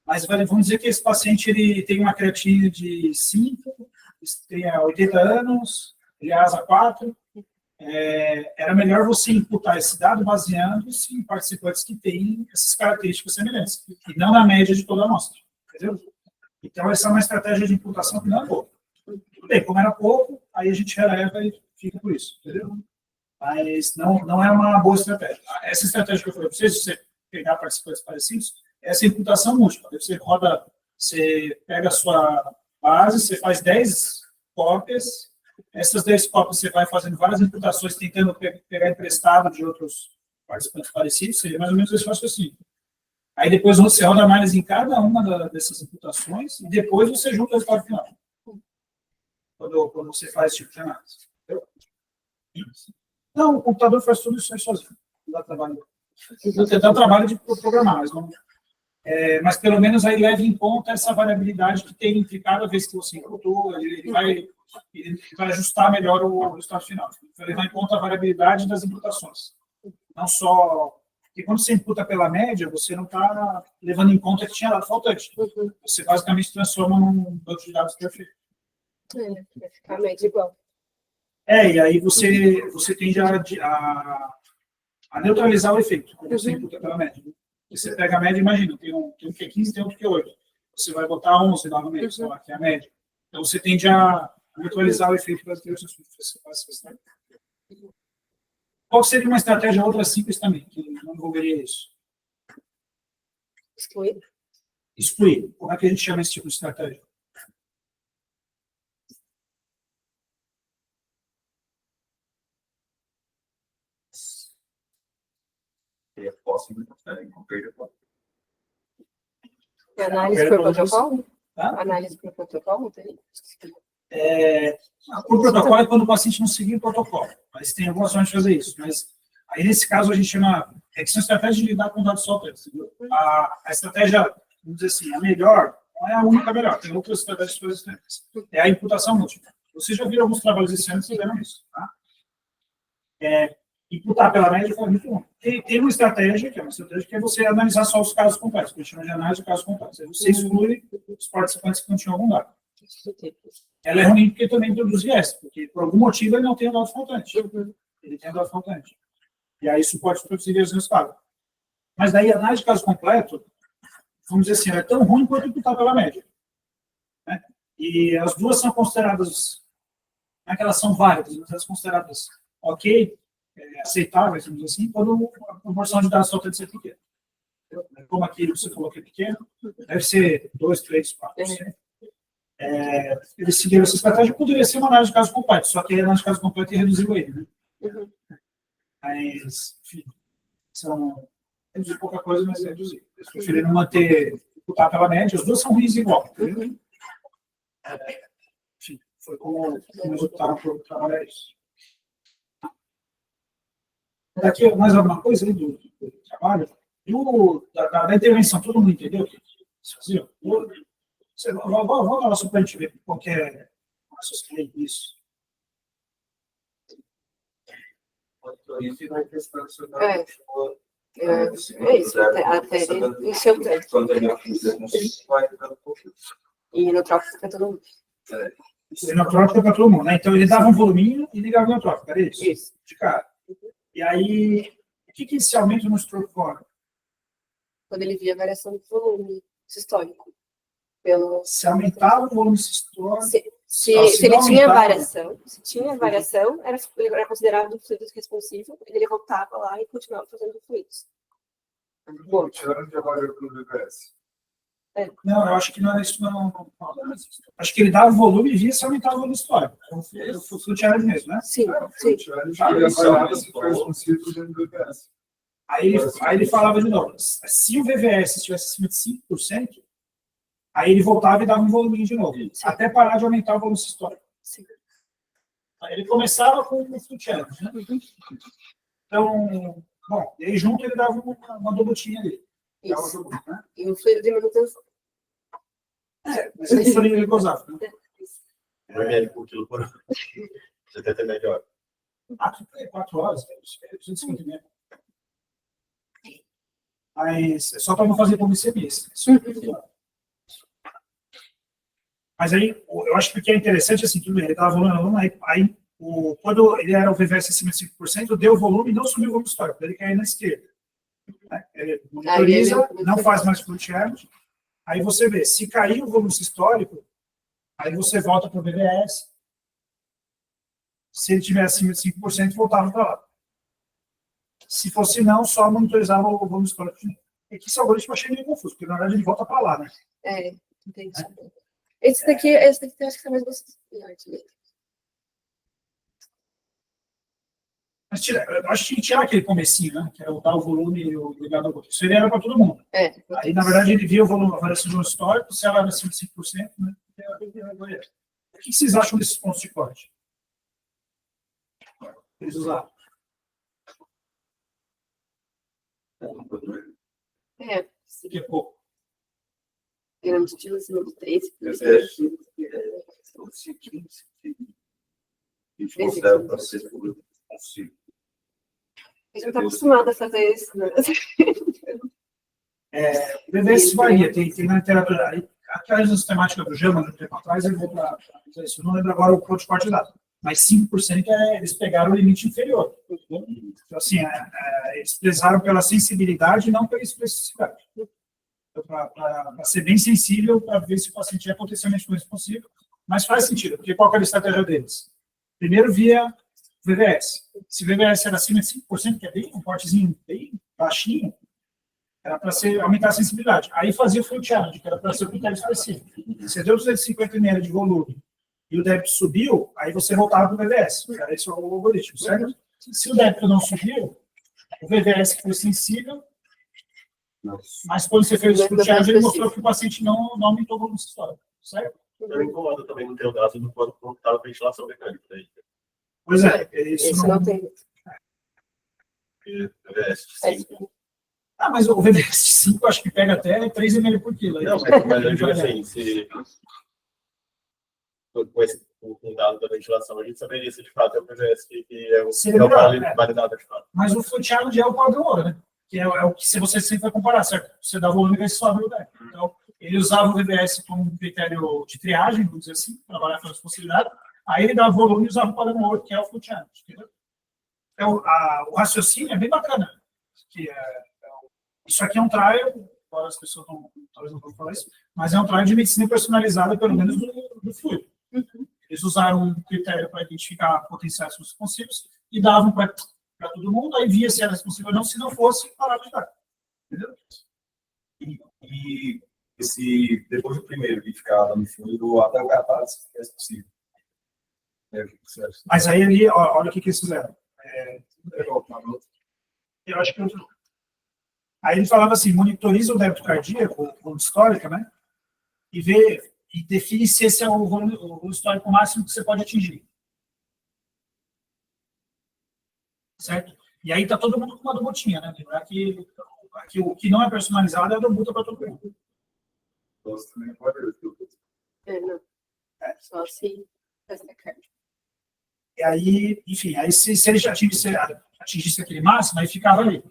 Mas vamos dizer que esse paciente ele tem uma creatina de 5, tem 80 anos, ele é asa 4, era melhor você imputar esse dado baseando-se em participantes que têm essas características semelhantes, e não na média de toda a amostra. Entendeu? Então, essa é uma estratégia de imputação que não é boa. Tudo bem, como era pouco, aí a gente releva e fica por isso. Entendeu? Mas não é uma boa estratégia. Essa estratégia que eu falei para vocês, se você pegar participantes parecidos, essa imputação múltipla. Você pega a sua base, você faz 10 cópias. Essas 10 cópias você vai fazendo várias imputações, tentando pegar emprestado de outros participantes parecidos, seria mais ou menos esse raciocínio. Aí depois você roda análise em cada uma dessas imputações e depois você junta o resultado final. Quando você faz esse tipo de análise. Entendeu? Não, o computador faz tudo isso aí sozinho. Não dá trabalho. Dá trabalho de programar, mas não... mas pelo menos aí leve em conta essa variabilidade que tem entre cada vez que você imputou, ele vai ajustar melhor o resultado final. Vai levar em conta a variabilidade das imputações. Não só... Porque quando você imputa pela média, você não está levando em conta que tinha dado faltante. Você basicamente transforma num banco de dados perfeito. Vai ficar a média igual. E aí você tende a neutralizar o efeito, quando você imputa pela média. Você pega a média, imagina, tem um que é 15, tem outro que é 8. Você vai botar 11 lá no meio, sei lá, que é a média. Então você tende a neutralizar o efeito das diversas coisas. Qual seria uma estratégia outra simples também, que não envolveria isso? Excluir. Excluir. Como é que a gente chama esse tipo de estratégia? Análise por protocolo? Tá? Análise por protocolo? Por protocolo é quando o paciente não seguir o protocolo. Mas tem algumas formas de fazer isso. Mas aí, nesse caso, a gente chama... que são estratégias de lidar com dados solteiros. A estratégia, vamos dizer assim, a melhor, não é a única melhor. Tem outras estratégias que fazem diferentes. É a imputação múltipla. Vocês já viram alguns trabalhos esse ano que fizeram isso. Tá? Imputar pela média foi muito bom. Tem uma estratégia, que é você analisar só os casos completos, que a gente chama de análise de casos completos. Aí você exclui os participantes que não tinham algum dado. Ela é ruim porque também introduz viés, porque por algum motivo ele não tem um dado faltante. Ele tem um dado faltante. E aí isso pode produzir viés no resultado. Mas daí a análise de caso completo, vamos dizer assim, ela é tão ruim quanto imputar pela média. Né? E as duas são consideradas, não é que elas são válidas, mas elas são consideradas ok, aceitáveis, vamos dizer assim, quando a proporção de dados faltantes é pequena. Como aqui você falou que é pequeno, deve ser 2, 3, 4%. Eles seguiram essa estratégia, poderia ser uma análise de caso completo, só que a análise de caso completo ia reduzir o erro. Né? Mas, enfim, reduzir pouca coisa, mas reduzir. Eles preferiram manter, imputar pela média, as duas são ruins igual. Enfim, foi como eles optaram por trabalhar isso. Daqui mais alguma coisa aí do trabalho? Da intervenção, todo mundo entendeu o que faziam? Vamos falar só para a gente ver qual que é a associação disso. Isso, até ele encheu tanto. E no trópico fica todo mundo. Inotrópico para todo mundo, né? Então ele dava um voluminho e ligava o inotrópico, era isso? Isso. De cara. E aí, o que inicialmente no stroke fora? Quando ele via a variação do volume sistólico. Se aumentava o volume sistólico. Se se ele não tinha aumentava- variação, se tinha variação, ele era considerado um fluido responsivo, ele voltava lá e continuava fazendo fluidos. Bom, Tirando de avaliou pelo VVS. Não, eu acho que não é isso, não. Acho que ele dava o volume e via se aumentava o volume histórico. Era o fluxo de mesmo, né? sim, sim. Tirando de avaliado se foi responsivo dentro do VVS. Aí ele falava de novo, se o VVS estivesse acima de 5%, aí ele voltava e dava um volume de novo, até parar de aumentar o volume histórico. Sim. Aí ele começava com o fluxo, né? Então, bom, e aí junto ele dava uma dobutinha ali. Isso. E o fluido de manutenção. Mas ele só ele gozava, né? 1 ml por quilo por hora. Você tem até melhor. 4 horas, 250 ml. Mas é só para não fazer publicidade. Mas aí, eu acho que o que é interessante, assim, tudo bem, ele estava volume, aí quando ele era o VVS acima de 5%, deu volume e não subiu o volume histórico, ele caiu na esquerda. Ele monitoriza, não faz mais fluid charge, aí você vê, se cair o volume histórico, aí você volta para o VVS, se ele tiver acima de 5%, voltava para lá. Se fosse não, só monitorizava o volume histórico. É que esse algoritmo eu achei meio confuso, porque na verdade ele volta para lá, né? Entendi. Esse daqui eu acho que é mais gostoso. Mas eu acho que tinha aquele comecinho, né? Que era o dar o volume e o ligado ao outro. Isso ele era para todo mundo. Aí, na verdade, ele via o volume, a variação de um histórico, se ela era acima de 5%, né? O que vocês acham desses pontos de corte? Eles usaram. Que é pouco. Grande de 3. A gente considera o processo público consigo. A gente não está acostumado a fazer isso, né? O VVS varia, tem na literatura. Aquela sistemática do JAMA, no tempo atrás, eu vou para isso. Eu não lembro agora o ponto de corte dado. Mas 5% eles pegaram o limite inferior. Então, assim, eles pesaram pela sensibilidade e não pela especificidade. Então, para ser bem sensível, para ver se o paciente é potencialmente responsivo, mas faz sentido, porque qual que era a estratégia deles? Primeiro via VVS. Se o VVS era acima de 5%, que é bem um cortezinho bem baixinho, era para aumentar a sensibilidade. Aí fazia o fluid challenge, que era para ser o critério específico. Você deu 250 ml de volume e o débito subiu, aí você voltava para o VVS. Era esse o algoritmo, certo? Se o débito não subiu, o VVS que foi sensível, mas quando você fez o fluid challenge, ele mostrou que o paciente não aumentou o volume histórico, certo? Eu me incomodo também no teu dado do quanto estava a ventilação mecânica. Daí. Pois é, Isso não tem. VVS 5. Mas o VVS 5 acho que pega até 3 ml por quilo. Não, mas eu digo assim, se com o dado da ventilação, a gente saberia se de fato é o VVS que é o validado de fato. Mas o fluid challenge é o padrão ouro, né? Que é o que se você sempre vai comparar, certo? Você dá volume e sobe o débito. Então, ele usava o VVS como um critério de triagem, vamos dizer assim, trabalhar com responsabilidade. Aí ele dava volume e usava o padrão ouro, que é o fluid challenge. Entendeu? Então, o raciocínio é bem bacana. Isso aqui é um trial, embora as pessoas talvez não vão falar isso, mas é um trial de medicina personalizada, pelo menos do fluido. Eles usaram um critério para identificar potenciais responsivos e davam para todo mundo, aí via se era responsível ou não, se não fosse, parava de dar. Entendeu? E depois do primeiro que ficar no fluido, até o catarse é possível. Mas aí ali, olha o que eles fizeram. Eu acho que aí ele falava assim, monitoriza o débito cardíaco, o histórico, né? E define se esse é o histórico máximo que você pode atingir. Certo? E aí tá todo mundo com uma dobutinha, né? Lembrar que o que não é personalizado é a dobuta para todo mundo. Nossa, também pode Não. Só se fazer a carne. E aí, enfim, aí se ele já atingisse aquele máximo, aí ficava ali.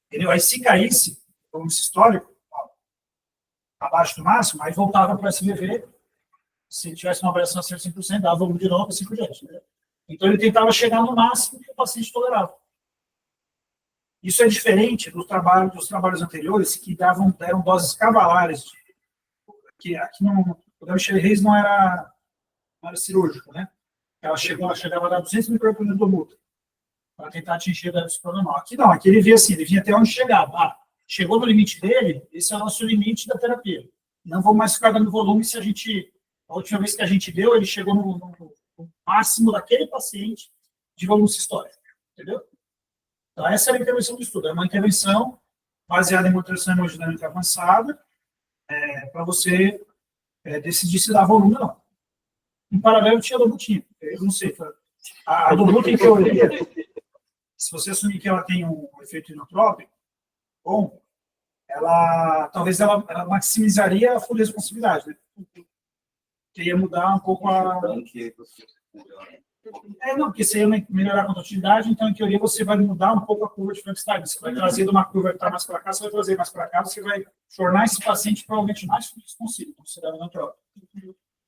Entendeu? Aí se caísse, como esse histórico, abaixo do máximo, aí voltava para o SVV. Se ele tivesse uma variação acima de 5%, dava volume de novo, assim por diante. Né? Então ele tentava chegar no máximo que o paciente tolerava. Isso é diferente dos trabalhos anteriores, que deram doses cavalares. Que aqui o Michel Reis não era área cirúrgica, né? Ela chegava a dar 200 micrômetros por minuto para tentar atingir o déficit programal. Aqui não, aqui ele via assim, ele vinha até onde chegava. Ah, chegou no limite dele, esse é o nosso limite da terapia. Não vou mais ficar dando volume se a última vez que a gente deu, ele chegou no máximo daquele paciente de volume sistólico, entendeu? Então, essa era a intervenção do estudo. É uma intervenção baseada em monitorização hemodinâmica avançada, para você decidir se dá volume ou não. Em paralelo, tinha a Dobutina. Eu não sei. A Dobutina, em teoria, se você assumir que ela tem um efeito inotrópico, bom, talvez ela maximizaria a fluidez responsividade, né? Que ia mudar um pouco a... Não, porque você ia melhorar a condutividade, então, em teoria, você vai mudar um pouco a curva de Frankenstein. Você vai trazer de uma curva que está mais para cá, você vai trazer mais para cá, você vai tornar esse paciente provavelmente mais responsivo, considerando inotrópico.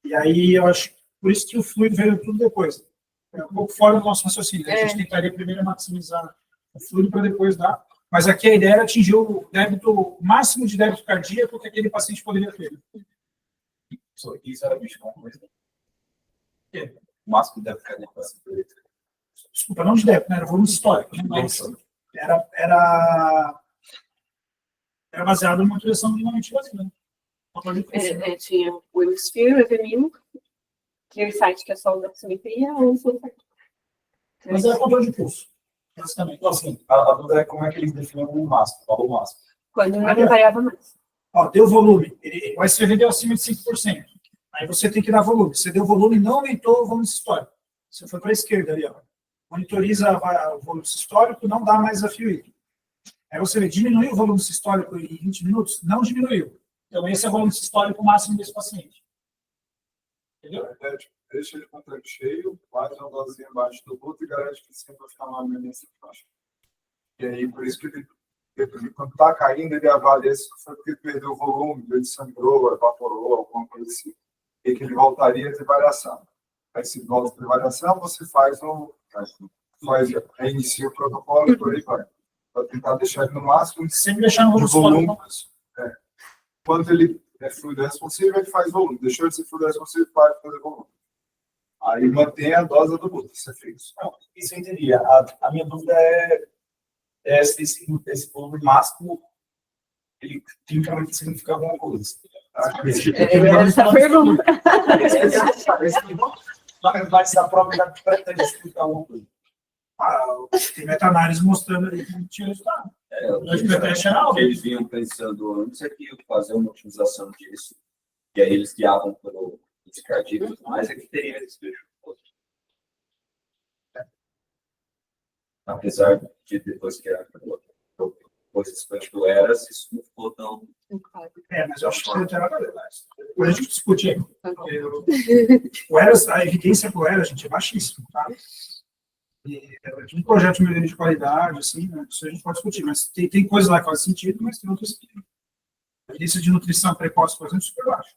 E aí, eu acho, por isso que o fluido veio tudo depois. É um pouco fora do nosso raciocínio. A gente tentaria primeiro maximizar o fluido para depois dar. Mas aqui a ideia era atingir o máximo de débito cardíaco que aquele paciente poderia ter. Isso era bicho uma coisa. O máximo deve ficar dentro dessa colheita. Desculpa, não de débito, né? Era volume histórico. Era baseado em uma utilização minimamente vazia. Tinha o Hemisphere, o Evemino, aquele site que é só da oximetria, ou mas era controle de pulso. Basicamente. Então, assim, a dúvida é como é que eles definem o máximo, o valor máximo. quando não variava mais. Ó, deu volume. O SVD deu acima de 5%. Aí você tem que dar volume. Você deu volume e não aumentou o volume sistólico. Você foi para a esquerda ali, ó. Monitoriza o volume sistólico, não dá mais desafio hídrico. Aí você vê, diminuiu o volume sistólico em 20 minutos? Não diminuiu. Então, esse é o volume sistólico máximo desse paciente. Entendeu? Deixa ele com o tanque cheio, faz uma dose embaixo do outro e garante que sempre vai ficar uma emergência baixa. E aí, por isso que ele, quando está caindo, ele avalia se foi porque perdeu o volume, ele sangrou, evaporou, alguma coisa assim. E que ele voltaria a ter variação. Aí, se volta a ter variação, você reinicia o protocolo e por aí vai. Para tentar deixar ele no máximo sempre deixar no volume. Quando ele é fluido responsivo, ele faz volume. Deixou de ser fluido responsivo, para de fazer volume. Aí mantém a dose do buto, isso é fixo. Não, isso eu entendi. A minha dúvida é se esse volume máximo ele quimicamente significa alguma coisa. Essa pergunta. Na verdade, se a prova já pretende explicar alguma coisa. Tem meta-análise mostrando ali que não tinha resultado. Eles vinham pensando antes é que fazer uma otimização disso. E aí eles guiavam pelo descardíaco e tudo mais, é que teria desfecho. Apesar de depois que depois desse do Eras, isso não ficou tão. Mas eu acho que você não tem nada a ver, mas depois a gente discute aí. O Eras, a evidência para o Eras, gente, é baixíssima, tá? É um projeto de melhoria de qualidade, assim, né? Isso a gente pode discutir, mas tem coisas lá que fazem sentido, mas tem outras que não. A evidência de nutrição precoce, por exemplo, é super baixa.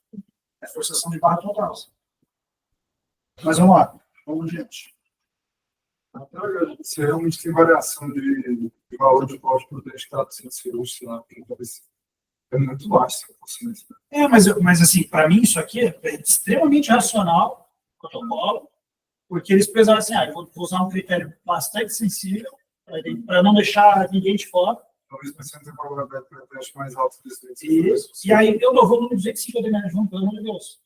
É forçação de barra total. Mas vamos lá, vamos adiante. Se realmente tem variação de valor de código de extrato sem cirúrgico lá, é muito baixo. Mas assim, para mim isso aqui é extremamente racional, protocolo, porque eles pensaram assim, eu vou usar um critério bastante sensível para não deixar ninguém de fora. Talvez pensando em probabilidade de teste mais alto desse. E aí eu dou volume 250 ml junto, pelo amor de Deus.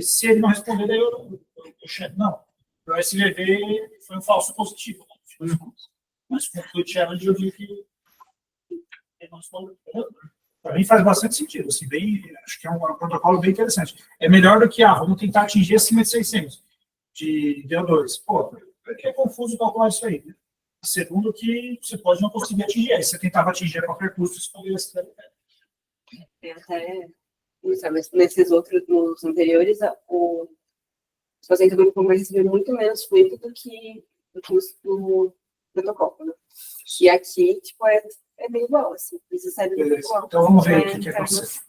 Se ele não responder, daí eu checo. Não. O SVV foi um falso positivo. Né? Mas com o Fluid Challenge eu vi que ele não respondeu. Para mim faz bastante sentido. Assim, acho que é um protocolo bem interessante. É melhor do que, vamos tentar atingir acima de 600 de DO2. Pô, é confuso calcular isso aí. Né? Segundo, que você pode não conseguir atingir. Aí você tentava atingir a qualquer custo, isso poderia ser. Mas nesses outros, nos anteriores, os pacientes do grupo vai receber muito menos fluido do que o protocolo, né? E aqui, tipo, é bem igual, assim. Eles recebem muito igual. Então vamos ver o que aconteceu.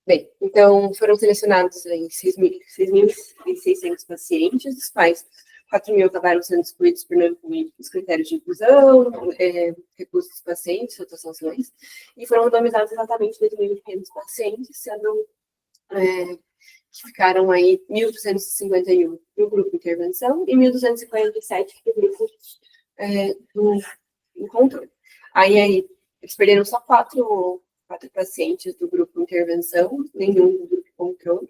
Bem, então foram selecionados em 6.600 pacientes, dos quais 4.000 acabaram sendo excluídos por não incluir os critérios de inclusão, recursos dos pacientes, rotações, e foram randomizados exatamente 2.500 pacientes, sendo que ficaram aí 1.251 no grupo de intervenção e 1.247 no grupo do controle. Aí eles perderam só quatro pacientes do grupo de intervenção, nenhum do grupo de controle.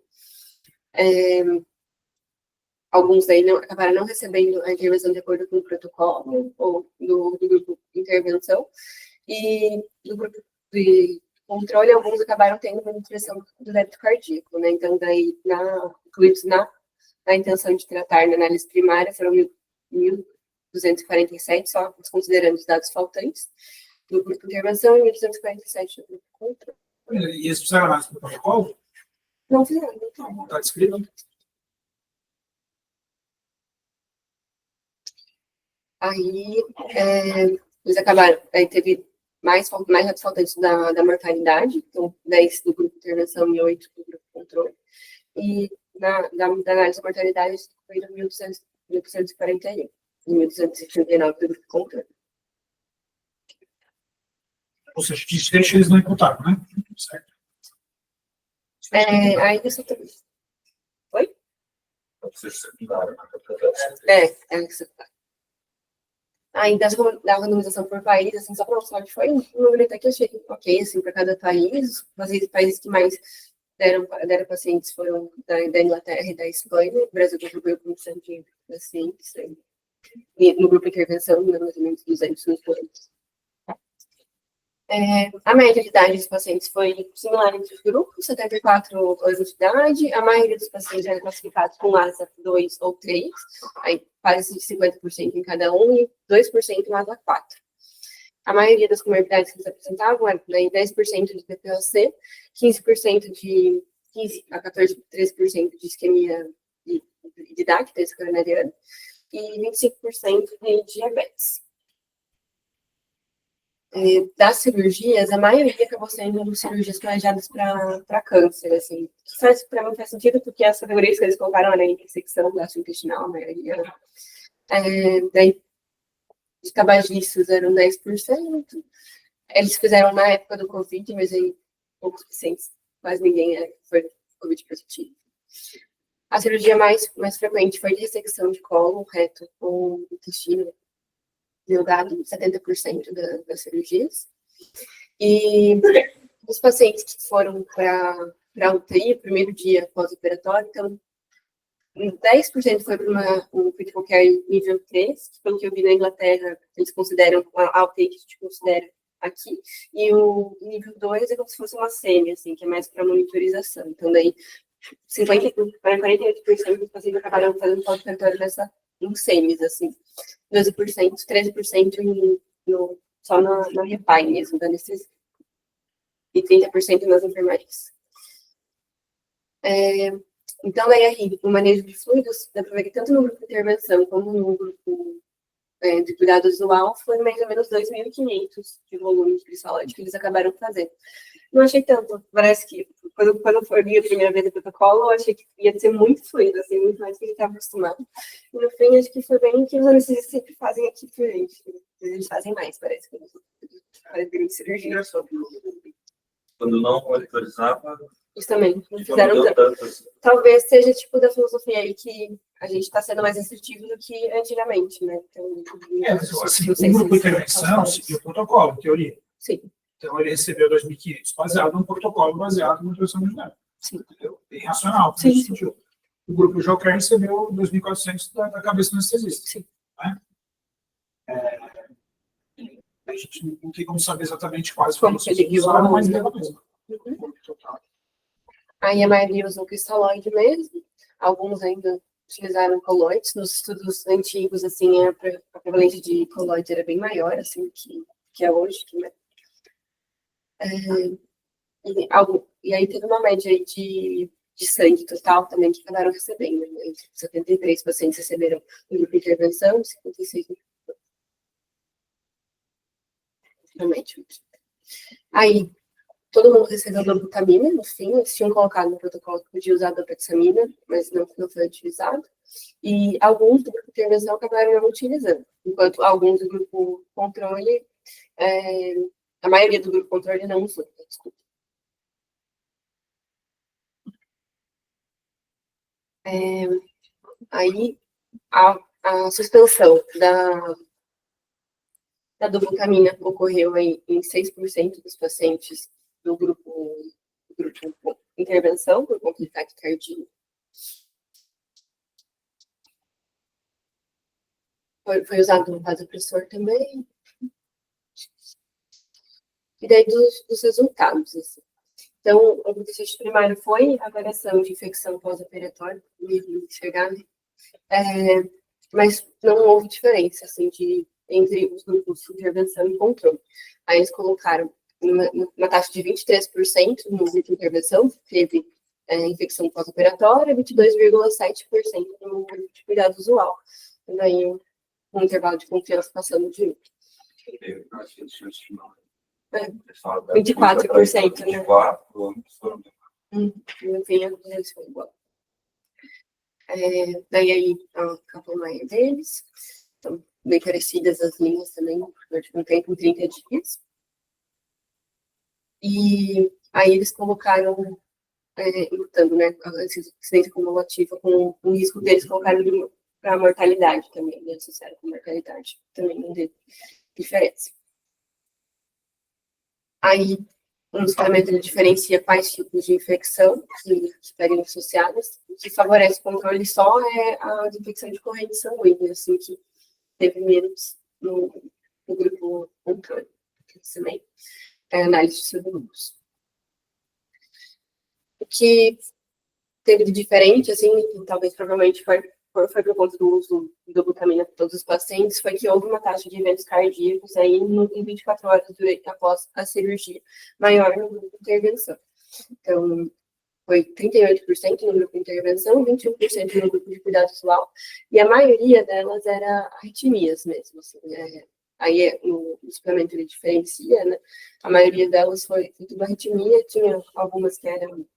Alguns daí acabaram não recebendo a intervenção de acordo com o protocolo ou do grupo de intervenção. E do grupo de controle, alguns acabaram tendo uma depressão do débito cardíaco, né? Então, daí, incluídos na intenção de tratar na análise primária, foram 1.247, só considerando os dados faltantes, do grupo de intervenção, e 1.247 do grupo de controle. E eles fizeram análise do protocolo? Não fizeram, Não, está descrito. Aí, eles acabaram, aí teve mais dados faltantes da mortalidade, então 10 do grupo de intervenção e 8 do grupo de controle. E da análise da mortalidade, foi 1.241 e 1.239 do grupo de controle. Ou seja, desfecho eles não imputaram, né? Certo? Aí isso também. Oi? Aí da randomização por país, assim, só para mostrar que foi um número até que eu achei ok, assim, para cada país. Os países que mais deram pacientes foram da Inglaterra e da Espanha. O Brasil contribuiu com 100 pacientes. E no grupo de intervenção, mais ou menos 200 nos países. A média de idade dos pacientes foi similar entre os grupos, 74 anos de idade. A maioria dos pacientes eram classificados com ASA 2 ou 3, aí quase 50% em cada um, e 2% em ASA 4. A maioria das comorbidades que eles apresentavam era 10% de DPOC, 15% 15 a 13% de isquemia de DAC, doença coronariana, e 25% de diabetes. Das cirurgias, a maioria acabou sendo cirurgias planejadas para câncer, assim. Para mim faz sentido, porque as categorias que eles colocaram era intersecção gastrointestinal, a maioria. Daí, os tabagistas eram 10%. Eles fizeram na época do Covid, mas aí poucos pacientes, quase ninguém foi Covid positivo. A cirurgia mais frequente foi de ressecção de colo, reto ou intestino delgado, 70% das cirurgias. E os pacientes que foram para UTI, o primeiro dia pós-operatório, então, 10% foi para um critical care nível 3, que pelo que eu vi na Inglaterra, eles consideram a UTI que a gente considera aqui, e o nível 2 é como se fosse uma semi, assim, que é mais para monitorização. Então, daí, 48% dos pacientes acabaram fazendo pós-operatório em semis, assim. 12%, 13% só na repai mesmo, da anestesia. E 30% nas enfermarias. Então, daí, o manejo de fluidos, dá para ver que tanto no grupo de intervenção como no grupo de cuidado visual, foi mais ou menos 2.500 de volume de cristalóide que eles acabaram fazendo. Não achei tanto, parece que quando eu li a primeira vez o protocolo, eu achei que ia ser muito fluido, assim, muito mais do que a gente estava acostumado. E no fim, acho que foi bem o que os anestesistas sempre fazem aqui pra gente. Eles fazem mais, parece que eles fazem grande cirurgia. Quando não monitorizava, Justamente, não fizeram tanto. Talvez seja tipo da filosofia aí que a gente está sendo mais restritivo do que antigamente, né? Então, assim, o grupo de intervenção seguiu o protocolo, em teoria. Sim. Então, ele recebeu 2.500, baseado num protocolo baseado na nutrição originária. Sim. Entendeu? Bem racional. Sim. O grupo Joker recebeu 2.400 da cabeça do anestesista. Sim. Né? A gente não tem como saber exatamente quais foram os usados, mas deu a mesma. Aí a maioria usou cristalóide mesmo, alguns ainda utilizaram coloides. Nos estudos antigos, assim, a prevalência de coloide era bem maior, assim, que é hoje. E aí teve uma média aí de sangue total também que acabaram recebendo, né? 73 pacientes receberam no grupo de intervenção, 56 no realmente. Aí, todo mundo recebeu dobutamina, no fim, eles tinham colocado no protocolo que podia usar dobutamina, mas não foi utilizado. E alguns do grupo de intervenção acabaram não utilizando, enquanto alguns do grupo controle, a maioria do grupo controle não usou. Desculpa. Aí, a suspensão da dobutamina ocorreu aí em 6% dos pacientes do grupo com intervenção por conta de taquicardia. Foi usado um vasopressor também. E daí dos resultados, assim. Então, o desfecho primário foi a avaliação de infecção pós-operatória, enxergada, mas não houve diferença, assim, entre os grupos de intervenção e controle. Aí eles colocaram uma taxa de 23% no grupo de intervenção, teve infecção pós-operatória, 22,7% no grupo de cuidado usual. E daí, um intervalo de confiança passando de 1. 24%, né? 24%, Eles foram igual. Daí aí a Kaplan-Meier deles, então, bem parecidas as linhas também, durante um tempo, em 30 dias. E aí eles colocaram, lutando, né, a incidência cumulativa com o risco deles colocaram para a mortalidade também, né, associaram com mortalidade, também não teve diferença. Aí, no tratamento, ele diferencia quais tipos de infecção que estariam associadas. O que favorece o controle só é a infecção de corrente sanguínea, assim, que teve menos no grupo controle. Também é análise de subgrupos. O que teve de diferente, assim, e talvez provavelmente foi por conta do uso do glutamina para todos os pacientes, foi que houve uma taxa de eventos cardíacos aí em 24 horas após a cirurgia, maior no grupo de intervenção. Então, foi 38% no grupo de intervenção, 21% no grupo de cuidado usual, e a maioria delas era arritmias mesmo, assim, aí no suplemento ele diferencia, né? A maioria delas foi tudo arritmia, tinha algumas que eram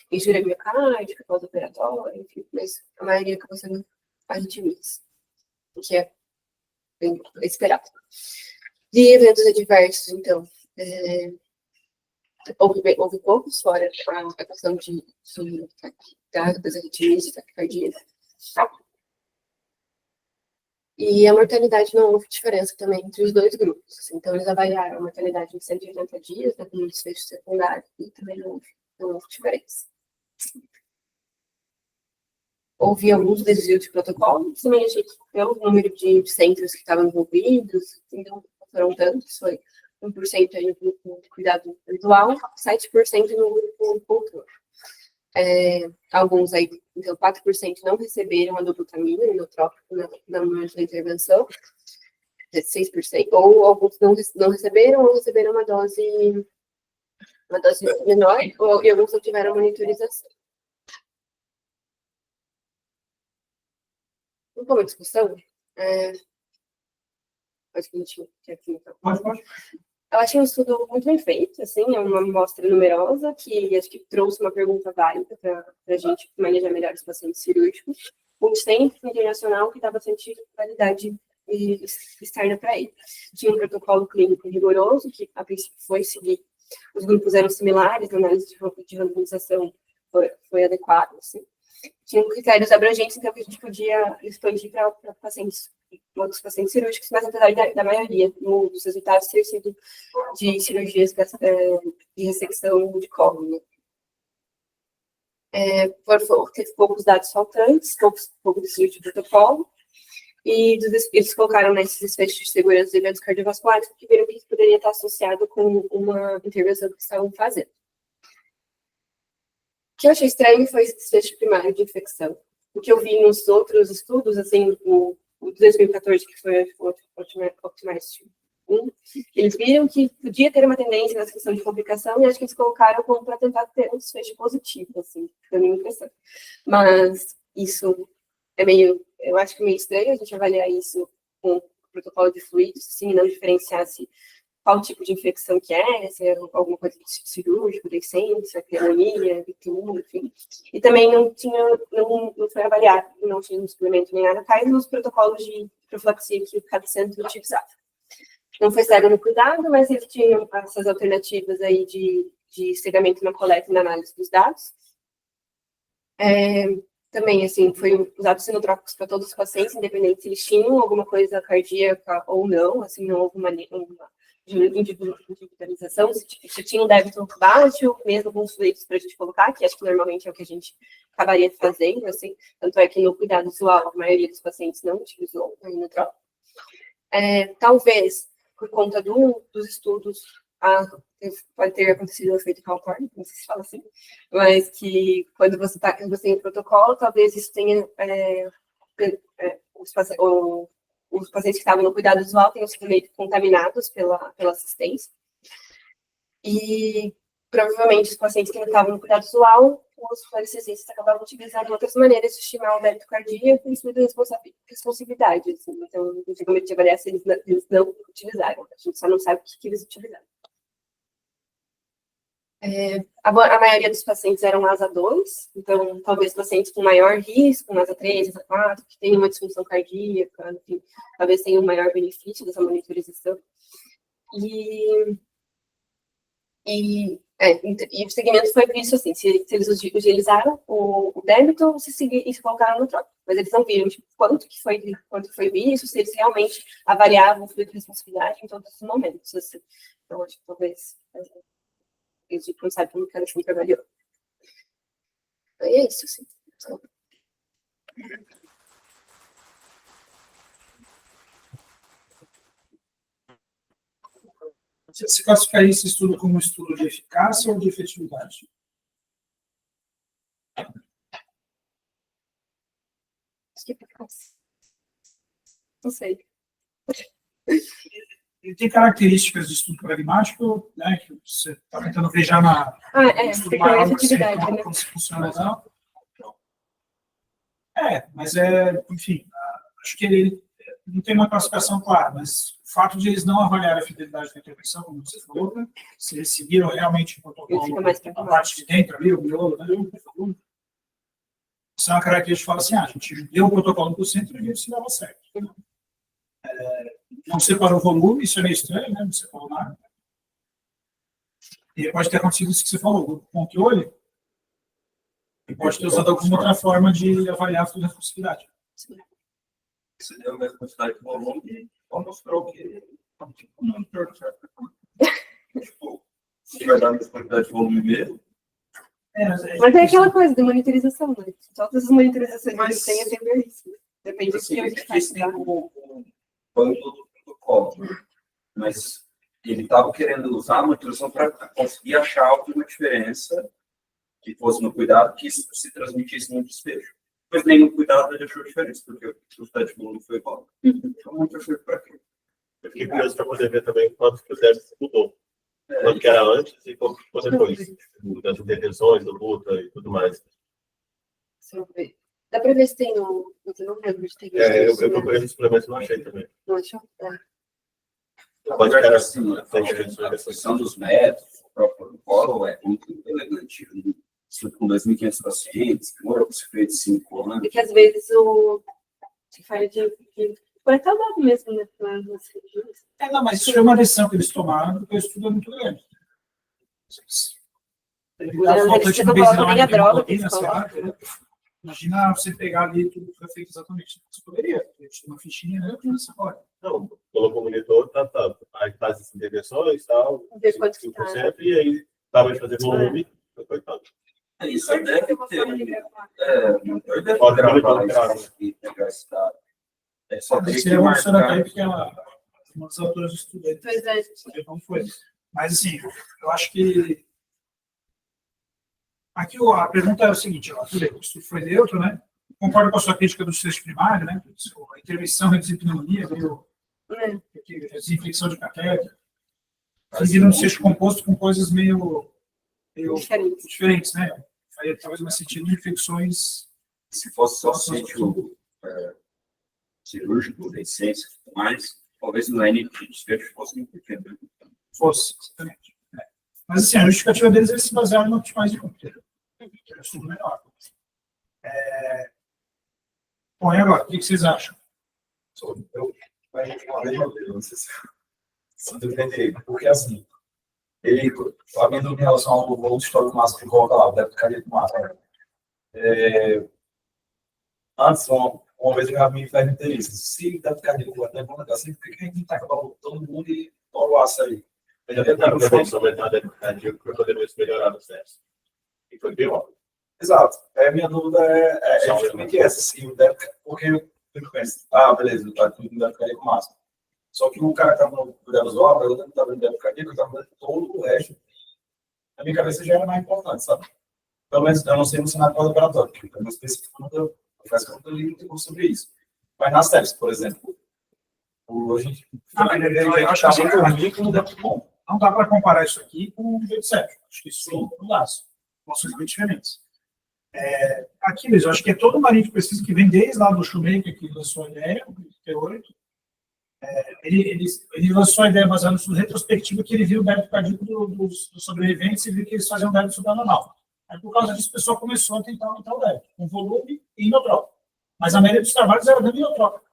injúria miocárdica, pós-operatória, enfim, mas a maioria acabou sendo arritmias, o que é bem esperado. De eventos adversos, então, houve poucos, fora a questão das arritmias, de taquicardia. E a mortalidade não houve diferença também entre os dois grupos. Então, eles avaliaram a mortalidade em 180 dias, né, com um desfecho secundário, e também não houve diferença. Houve alguns desvios de protocolo, também achei que pelo número de centros que estavam envolvidos, então não foram tantos, foi 1% aí no grupo de cuidado visual, 7% no grupo controle. Alguns aí, então 4% não receberam a dobutamina, inotrópico, na momento da intervenção, 6%, ou alguns não receberam ou receberam uma dose menor, e alguns não tiveram monitorização. Vamos para uma discussão? Pode continuar. Pode. Eu achei um estudo muito bem feito, assim, é uma amostra numerosa que acho que trouxe uma pergunta válida para a gente manejar melhor os pacientes cirúrgicos. Um centro internacional que dá bastante validade externa para ele. Tinha um protocolo clínico rigoroso, que a princípio foi seguir. Os grupos eram similares, a análise de randomização foi adequada, assim. Tinham critérios abrangentes, então que a gente podia expandir para pacientes, outros pacientes cirúrgicos, mas apesar da maioria dos resultados ter sido de cirurgias de ressecção de colo, né? Teve poucos dados faltantes, pouco desvio de protocolo, e eles colocaram nesses desfechos de segurança de eventos cardiovasculares, porque viram que isso poderia estar associado com uma intervenção que estavam fazendo. O que eu achei estranho foi esse desfecho primário de infecção. O que eu vi nos outros estudos, assim, o 2014, que foi o Optimize 1, eles viram que podia ter uma tendência nessa questão de complicação, e acho que eles colocaram como para tentar ter um desfecho positivo, assim, foi a minha impressão. Mas isso é eu acho que é meio estranho a gente avaliar isso com o protocolo de fluidos, assim, não diferenciar qual tipo de infecção que se é alguma coisa cirúrgica, deiscência, pneumonia, bitumor, enfim. E também não foi avaliado, não tinha um suplemento nem nada, cai nos protocolos de profilaxia que cada centro utilizava. Não foi cego no cuidado, mas eles tinham essas alternativas aí de cegamento na coleta e na análise dos dados. Também, assim, foi usado sinotrópicos para todos os pacientes, independente se eles tinham alguma coisa cardíaca ou não, assim, não houve uma individualização, se tinha um débito baixo, mesmo com os leitos para a gente colocar, que acho que normalmente é o que a gente acabaria fazendo, assim, tanto é que no cuidado visual, a maioria dos pacientes não utilizou o inotrópico. Talvez, por conta dos estudos, pode ter acontecido o efeito Hawthorne, não sei se fala assim, mas que quando você tem um protocolo, talvez isso tenha os pacientes que estavam no cuidado visual tenham sido meio contaminados pela assistência. E provavelmente os pacientes que não estavam no cuidado visual, os anestesistas acabavam utilizando outras maneiras de estimar o débito cardíaco e isso da responsabilidade. Assim. Então, não tem como te avaliar se eles não utilizaram. A gente só não sabe o que eles utilizaram. A maioria dos pacientes eram ASA 2, então talvez pacientes com maior risco, ASA 3, ASA 4, que tenham uma disfunção cardíaca, enfim, talvez tenham um maior benefício dessa monitorização. E o segmento foi isso, assim, se eles utilizaram o débito ou se colocaram no trópico. Mas eles não viram tipo, quanto que foi isso, se eles realmente avaliavam o fluido de responsabilidade em todos os momentos. Assim. Então, acho que talvez a gente não sabe como que ela sempre avaliou. Então, é isso, sim. Você classificaria esse estudo como um estudo de eficácia ou de efetividade? Acho que é eficácia. Não sei. Ele tem características de estudo pragmático, né, que você está tentando ver já na estudo maior, como se funciona ou não. Mas enfim, acho que ele não tem uma classificação clara, mas o fato de eles não avaliarem a fidelidade da intervenção, como você falou, né, se eles seguiram realmente o protocolo, a parte de dentro ali, o miolo, né, isso é uma característica que fala assim, a gente deu o protocolo para o centro e isso dava certo. Não separou o volume, isso é meio estranho, né? Não separou nada. E pode ter acontecido isso que você falou, o controle, e pode ter usado alguma outra forma de avaliar a sua responsabilidade. Você deu a mesma quantidade de volume e mostrou que se vai dar a mesma quantidade de volume mesmo. Mas é aquela coisa de monitorização, né? Todas as monitorizações que tem é sempre isso. Depende do que a gente faz. Tem o banco do protocolo, mas ele estava querendo usar a monitorização para conseguir achar alguma diferença que fosse no cuidado, que isso se transmitisse no desfecho. Mas nem no cuidado ele achou diferença, porque o resultado de volume foi igual. Então, não perfeito para quê? Eu fiquei curioso para poder ver também quanto que o débito mudou. Quanto que era antes e quanto que foi depois. Das intervenções, do luta e tudo mais. Deixa eu ver. Dá para ver se tem no... Eu não lembro de ter visto Eu isso, né? procurei nos suplementos e não achei também. Não achou? Pode ficar assim, a questão dos métodos, o próprio protocolo é muito elegante. Estudo com 2.500 pacientes, demorou para ser feito 5 anos. Porque às vezes se fala de foi até dado mesmo, né? Nas regiões. Não, mas isso é uma decisão que eles tomaram, porque o estudo é muito grande. A falta de baseline de hemoglobina, sei lá, imagina você pegar ali tudo que foi feito exatamente. Você poderia ter uma fichinha, né? Você pode. Não, colocou o monitor, aí faz as intervenções, tal, Ver quanto que 5%, e aí dava de fazer volume, coitado. Isso deve ter monitor deve gravar isso e pegar esse dado. Só tem que marcar. Porque uma das autoras de estudo aí, Pois é. saber como foi. Mas, assim, eu acho que aqui a pergunta é o seguinte, ó, tudo bem, o estudo foi neutro, né? Concordo com a sua crítica do desfecho primário, né? A intervenção reduzir pneumonia, desinfecção de catéter, viram um desfecho composto com coisas meio diferentes, né? Faria talvez mais sentido de infecções. Se fosse só sítio cirúrgico, licença e tudo mais, talvez no N de desfecho fosse muito pequeno. Fosse, exatamente. Mas, assim, a justificativa deles é se basear no optimais de computer. Que é tudo melhor. Bom, e agora? O que vocês acham? Porque, assim, ele, sabendo em relação ao volume histórico máximo que coloca lá, o débito cardíaco máximo, Antes, uma vez eu já me fez interesse. Se deve ficar de boa, até bom negócio, assim, porque a gente taca todo mundo e toma o aço aí. Eu já tentaram prevenção aumentar a débito cardíaco para poder ver se melhorar o teste. E foi pior. Exato. A minha dúvida é justamente essa, se o débito, porque eu penso, beleza, tá tudo no débito cardíaco máximo. Só que o cara que estava no cuidado dos órgãos, eu estava no débito cardíaco, eu estava vendo todo o resto. Na minha cabeça já era mais importante, sabe? Pelo menos eu não sei no cenário pós-operatório, porque pelo menos específico, eu faço que eu não li muito sobre isso. Mas nas séries, por exemplo, a gente eu acho que assim, muito no débito bom. não dá para comparar isso aqui com o G7. Acho que isso não dá. São bem diferentes. Aqui mesmo, acho que é todo uma linha de pesquisa que vem desde lá do Shoemaker, que lançou a ideia, em 1938. Ele lançou a ideia baseada no retrospectivo que ele viu o débito cardíaco dos sobreviventes e viu que eles faziam débito supranormal. Aí, por causa disso, o pessoal começou a tentar aumentar o débito, com volume e inotrópico. Mas a maioria dos trabalhos era dando inotrópico.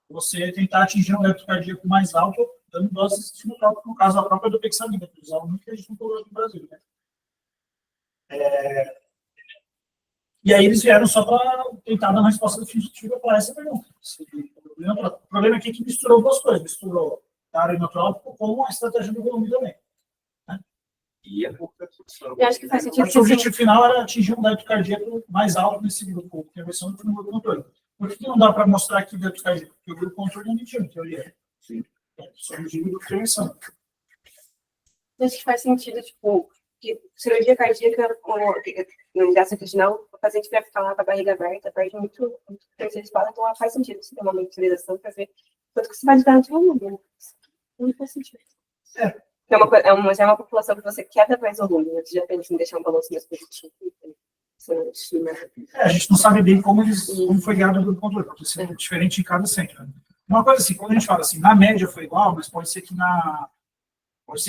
Você tentar atingir um débito cardíaco mais alto, dando doses de inotrópico, no caso, a própria dopexamina, que usava muito que a gente não colocou aqui no Brasil. Né? E aí eles vieram só para tentar dar uma resposta definitiva para essa pergunta. O problema aqui é que misturou duas coisas. Misturou dar inotrópico com a estratégia do volume também. Né? E Eu acho que faz sentido. O objetivo final era atingir um débito cardíaco mais alto nesse grupo, que é a versão do grupo controle. Por que não dá para mostrar aqui o débito cardíaco? Porque o grupo controle não tinha, em teoria. Sim. Só no grupo de prevenção. Acho que faz sentido, tipo, que cirurgia cardíaca no gastrointestinal, o paciente vai ficar lá com a barriga aberta, perde muito tempo de respiração, então faz sentido você ter uma monitorização para ver quanto que você vai lidar no seu mundo. Não faz sentido. É uma população que você quer dar mais volume, né? Você já pensa em deixar um balanço mais positivo. A gente não sabe bem como foi guiado o grupo controle, porque isso é diferente em cada centro. Né? Uma coisa assim, quando a gente fala assim, na média foi igual, mas pode ser que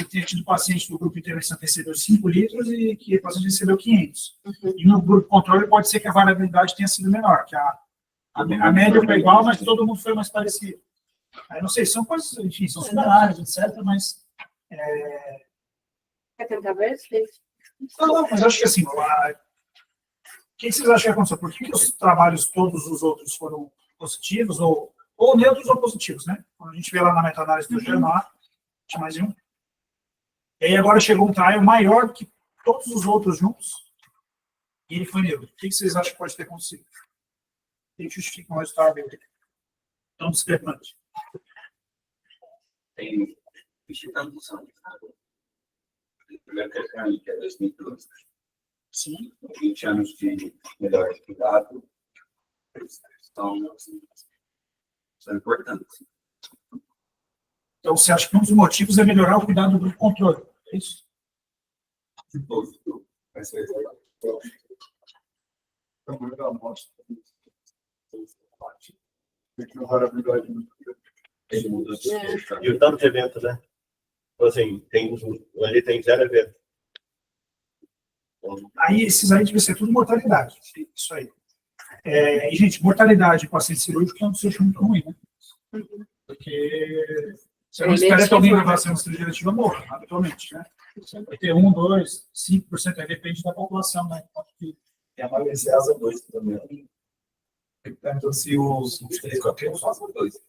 tenha tido paciente do grupo de intervenção que recebeu 5 litros e que o paciente recebeu 500. E no grupo controle pode ser que a variabilidade tenha sido menor, que a média foi igual, mas todo mundo foi mais parecido. Aí não sei, são coisas, enfim, são cenários, etc., mas... Quer tentar ver? Não, mas acho que assim, o que vocês acham que aconteceu? Por que os trabalhos, todos os outros, foram positivos, ou neutros ou positivos, né? Quando a gente vê lá na meta-análise do GEMA, tinha mais um. E aí agora chegou um trial maior que todos os outros juntos, e ele foi neutro. O que vocês acham que pode ter acontecido? O que justifica um resultado tão discrepante? tem instituição. Primeiro que é 2012. Sim. 20 anos de melhor cuidado. São importantes. Então, você acha que um dos motivos é melhorar o cuidado do controle? É isso? Vai ser tamanho da amostra. Tem que melhorar a habilidade muito grande. ele muda de E o tanto de evento, né? Então, assim, ali tem 0 evento. Aí, esses aí devem ser tudo mortalidade. Isso aí. E, gente, mortalidade em paciente cirúrgico é um desfecho muito ruim, né? Porque você não espera que alguém vai fazer uma cirurgia eletiva morra, habitualmente, né? Vai ter 1, 2, 5%, aí depende da população, né? E a maioria é asa 2 também. Então, se os 3 quadrinhos fazem 2.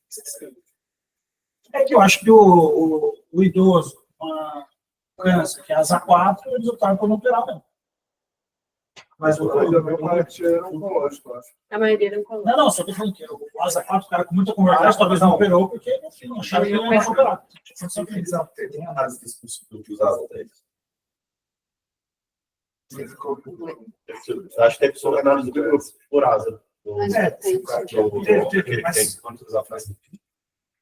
É que eu acho que o idoso, uma criança que é asa 4, eles optaram por não operar, não. Mas o meu parente era oncológico, eu acho. A maioria não coloca. Não, só tô falando que o asa 4, o cara com muita comorbidade, talvez não operou, porque enfim, não acharam que ele não ia operar. Só que eles têm análise desse curso que usava deles. Acho que tem pessoa análise do grupo por asa.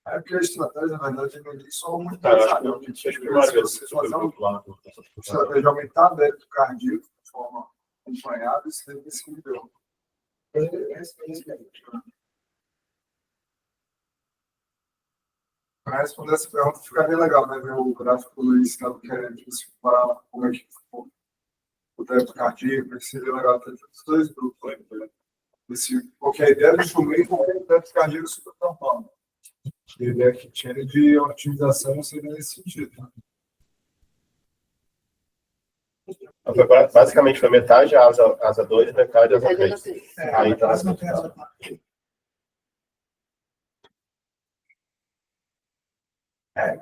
É porque a estratégia, na verdade, não é só uma Acho que você fazer uma estratégia de aumentar o débito cardíaco de forma acompanhada, isso deve ser nível. Para responder essa pergunta, ficaria legal, né? Ver o gráfico do Luiz, que querendo comparar como é que ficou o débito cardíaco, que seria legal ter os dois grupos, né? Porque a ideia do instrumento é o débito cardíaco super tampado. A ideia que tinha de otimização seria nesse sentido. Né? Foi basicamente foi metade asa 2 e metade asa 3. Aí tá as matérias.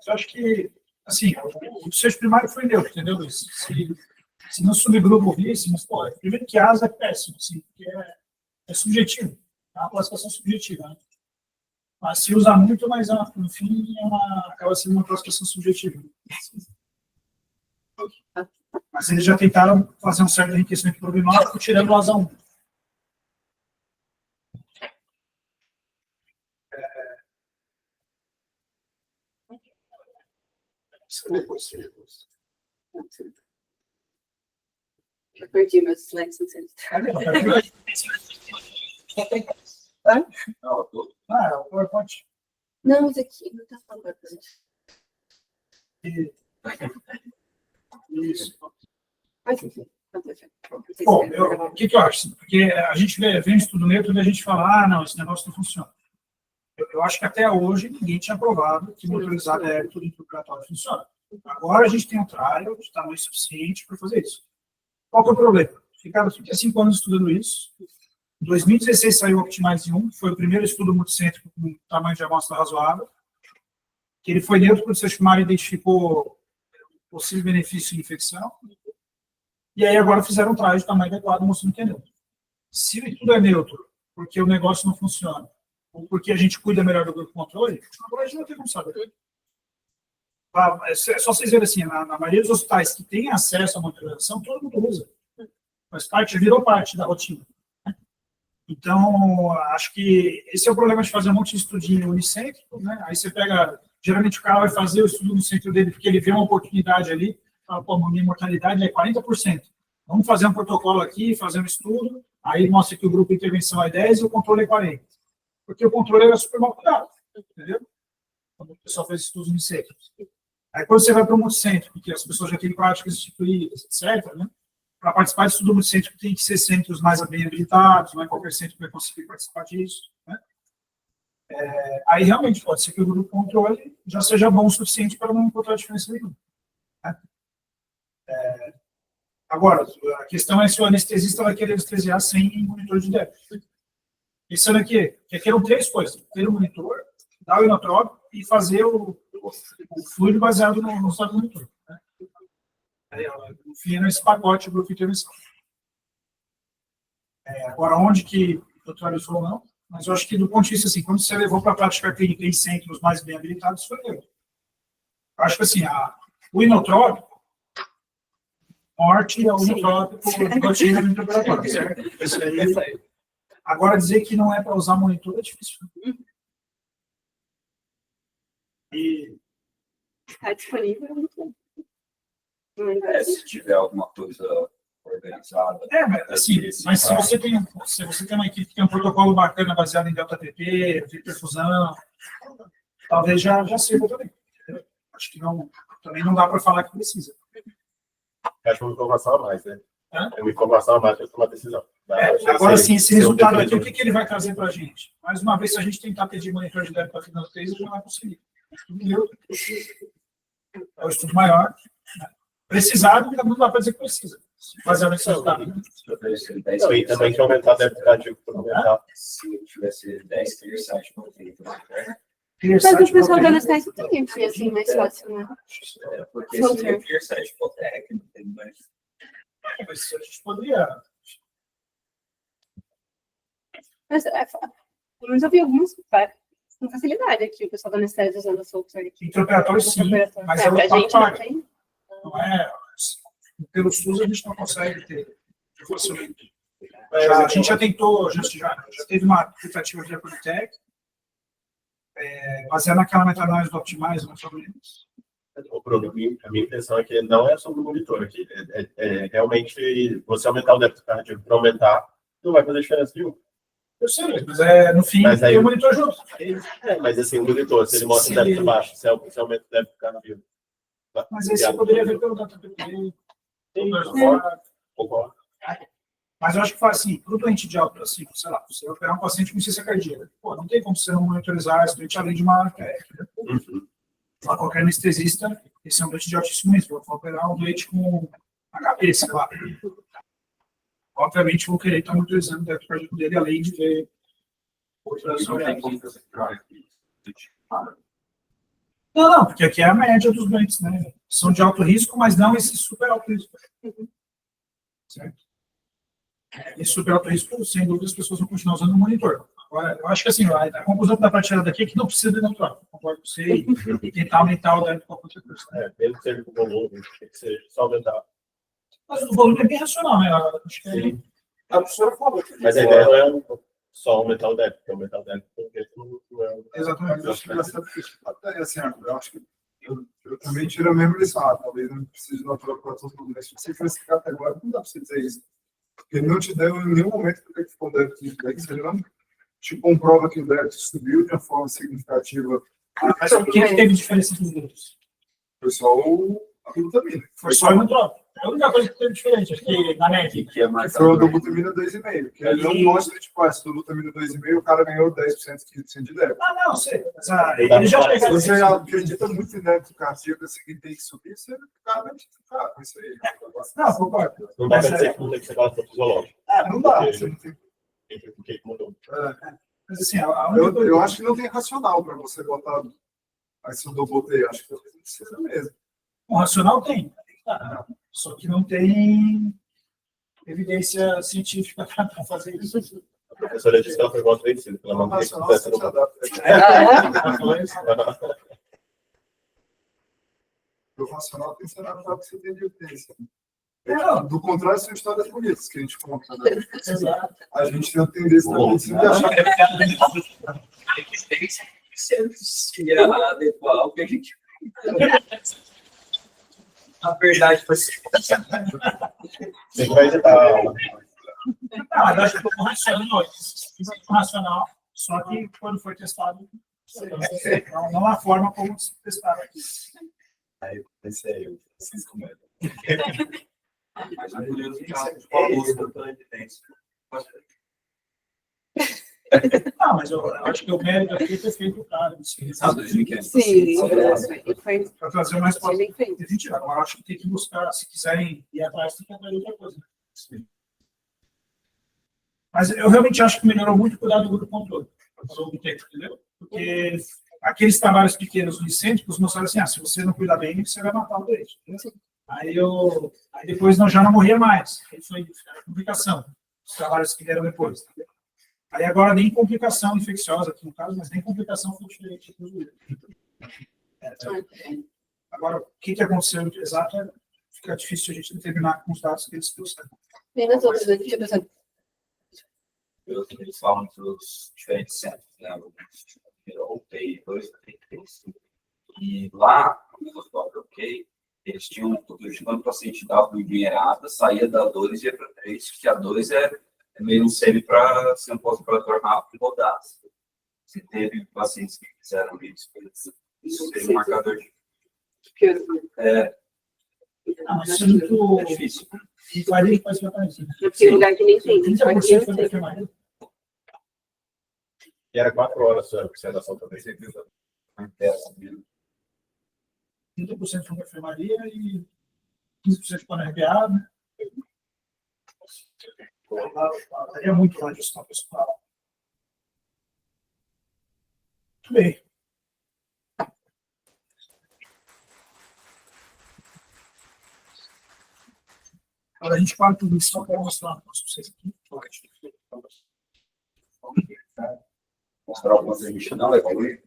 Eu acho que, assim, o desfecho primário foi neutro, entendeu, Luiz? Se no subgrupo víssemos, pô, primeiro que asa é péssimo, assim, porque é subjetivo, é uma classificação subjetiva, né? Mas se usa muito, mas no fim acaba sendo uma classificação subjetiva. Mas eles já tentaram fazer um certo enriquecimento prognóstico tirando o asa 1. Eu perdi meus slides. Não, eu tô- O PowerPoint. Não, isso aqui não está falando. Isso. Mas, enfim, não tô achando. Bom, o que eu acho? Porque a gente vê um estudo neutro e a gente fala, não, esse negócio não funciona. Eu acho que até hoje ninguém tinha provado que motorizado aéreo tudo intraoperatório funciona. Agora a gente tem um trial de tamanho suficiente para fazer isso. Qual que é o problema? Fiquei 5 anos estudando isso. Em 2016 saiu o Optimize 1, foi o primeiro estudo multicêntrico com tamanho de amostra razoável, que ele foi neutro quando o seu primário identificou possível benefício de infecção. E aí agora fizeram um trial de tamanho adequado mostrando que é neutro. Se tudo é neutro porque o negócio não funciona, ou porque a gente cuida melhor do grupo controle, agora a gente não tem como saber. É só vocês verem assim, na maioria dos hospitais que têm acesso à monitorização, todo mundo usa. Virou parte da rotina. Então, acho que esse é o problema de fazer um monte de estudinho unicêntrico, né? Aí você pega, geralmente o cara vai fazer o estudo no centro dele porque ele vê uma oportunidade ali, fala, pô, minha mortalidade é 40%. Vamos fazer um protocolo aqui, fazer um estudo, aí mostra que o grupo de intervenção é 10 e o controle é 40. Porque o controle era super mal cuidado, entendeu? Quando o pessoal faz estudos unicêntricos. Aí quando você vai para o multicêntrico, porque as pessoas já têm práticas instituídas, etc., né? Para participar de estudo multicêntrico tem que ser centros mais bem habilitados, não é qualquer centro que vai conseguir participar disso, né? Aí realmente pode ser que o grupo controle já seja bom o suficiente para não encontrar diferença nenhuma, né? Agora, a questão é se o anestesista vai querer anestesiar sem monitor de débito. Pensando aqui, que aqui eram 3 coisas: ter o monitor, dar o inotrópico e fazer o fluido baseado no estado do monitor, né? No fim, é esse pacote do grupo de intervenção. Agora, onde que neutralizou ou não, mas eu acho que do ponto de vista, assim, quando você levou para a prática clínica em centros mais bem habilitados, foi eu. Acho que, assim, o inotrópico, morte é o inotrópico de rotina no laboratório, certo? Isso aí. Agora, dizer que não é para usar monitor é difícil. E Está disponível, muito bom. Se tiver alguma coisa organizada. Mas se você tem uma equipe que tem um protocolo bacana baseado em delta-TP, de perfusão, talvez já sirva também. Acho que também não dá para falar que precisa. Acho uma informação a mais, né? É uma informação a mais para tomar decisão. Agora, sim, esse resultado aqui, o que ele vai trazer para a gente? Mais uma vez, se a gente tentar pedir monitor de débito para final 3, a gente não vai conseguir. É o estudo maior. Né? Precisado, não dá para dizer que precisa. Baseado nesse resultado. E também que aumentar a débito cardíaco para aumentar. Se tivesse 10 sites por dentro, né? Mas o pessoal da anestésio tem que assim, mais fácil, né? Porque se tiver tier 7 for técnico, tem mais. Mas a gente poderia. Mas, pelo menos eu vi alguns com facilidade aqui, o pessoal da anestésio usando a software aqui. Intraoperatório, sim, mas pra gente não tem. Não é, pelo SUS a gente não consegue ter funcionamento. A gente já tentou, já teve uma tentativa de Aconitec, baseada naquela meta-análise do Optimize, mais ou menos. A minha impressão é que não é sobre o monitor aqui. Realmente, você aumentar o débito cardíaco para aumentar, não vai fazer diferença nenhuma. Eu sei, mas no fim, aí, tem o monitor junto. Mas assim, o monitor, se ele mostra o débito baixo, se aumenta o débito cardíaco. Mas aí você poderia ver pelo DataPP. Concordo. Mas eu acho que faz assim, para o doente de alto, assim, sei lá, você vai operar um paciente com insuficiência cardíaca. Pô, não tem como você não monitorizar esse doente além de uma técnica. Qualquer anestesista, esse é um doente de altíssimo risco. Vou operar um doente com a cabeça, claro. Obviamente, vou querer estar monitorizando o débito cardíaco dele, além de ver outras Não tem variáveis. como fazer pra- Não, porque aqui é a média dos doentes, né? São de alto risco, mas não esse super alto risco. Certo? Esse super alto risco, sem dúvida, as pessoas vão continuar usando o monitor. Agora, eu acho que assim, a conclusão que dá para tirar daqui é que não precisa de natural. Concordo com você e tentar aumentar o débito com outra coisa. Mesmo que seja com volume, tem que ser só aumentar. Mas o volume é bem racional, né? Eu acho que é... Sim. A professora falou que Mas a ideia não é só aumentar o débito, porque aumentar o débito porque não é. Exatamente. Eu acho engraçado que até assim, eu acho que eu também tiro a mesma lição. Talvez não precise de natural para todos os problemas. Se você classificar até agora, não dá para você dizer isso. Porque não te deu em nenhum momento que ficou o débito de débito. Você não te comprova que o débito subiu de uma forma significativa. Mas o que teve diferença entre os grupos? Foi só a glutamina. Foi só o natural. É a única coisa que teve diferente, acho que na média. Que é mais Foi o do glutamina 2,5. Que ele não mostra, tipo, essa do glutamina 2,5, o cara ganhou 10%, 15% de débito. Ah, não, sei. Mas ele já Se pegou você acredita muito em débito cardíaco, assim, que tem que subir, você cara vai ficar com isso aí. Não, concordo. Não dá para dizer que não tem que ser classe fisiológica. Não dá. Você não tem... Porque mudou. Mas assim, a única Eu acho que não tem racional para você botar aí se eu dou botei, acho que talvez não precisa mesmo. o racional tem. Tá. Só que não tem evidência científica para fazer isso. A professora disse que ela foi igual a vencida, pela O mão que racional quisesse você se no adapta. O racional tem que ser adaptado para você ter evidência. Do contrário, são histórias bonitas que a gente conta, né? Exato. A gente tem a tendência também de se achar. se adequar ao que a gente. A verdade foi assim. Você vai editar. Não, mas acho que o racional, só que quando foi testado, não há forma como testar aqui. Aí eu pensei, eu fiz com ele. Mas é curioso que a busca pela evidência. Não, mas eu acho que o mérito aqui é ter feito o cara. Sim, foi Para trazer mais foi bem feito. positivo. Agora, eu acho que tem que buscar, se quiserem ir atrás, tem que atrás de outra coisa. Mas eu realmente acho que melhorou muito o cuidado do grupo controle, ao longo do tempo, entendeu? Porque aqueles trabalhos pequenos licêntricos mostraram assim, se você não cuidar bem, você vai matar o doente. Aí depois já não morria mais. Aí foi a complicação, os trabalhos que deram depois. Tá? Aí agora nem complicação infecciosa, aqui no caso, mas nem complicação foi diferente. Agora, o que aconteceu de exato fica difícil a gente determinar com os dados que eles trouxeram. Bem nas outras aqui, por exemplo. Eles falam dos diferentes centros, né? O UTI 2, UTI 3. E lá, no hospital OK, eles tinham, quando o paciente dava uma endinheirada, saía da 2 e ia para 3, que a 2 é meio um semi para ser um pós-operatório rápido e rodar. Se teve pacientes que fizeram isso teve um marcador de. Isso é muito É difícil. E varia que faz tratamento. Tem lugar que nem tem. 30% foi da enfermaria. E era 4 horas a observação também. 30% foi da enfermaria e 15% para arrepiado. É muito lá de gestão pessoal. Muito bem. Agora a gente fala tudo isso só para mostrar para vocês aqui. Mostrar algumas revistas não evoluir.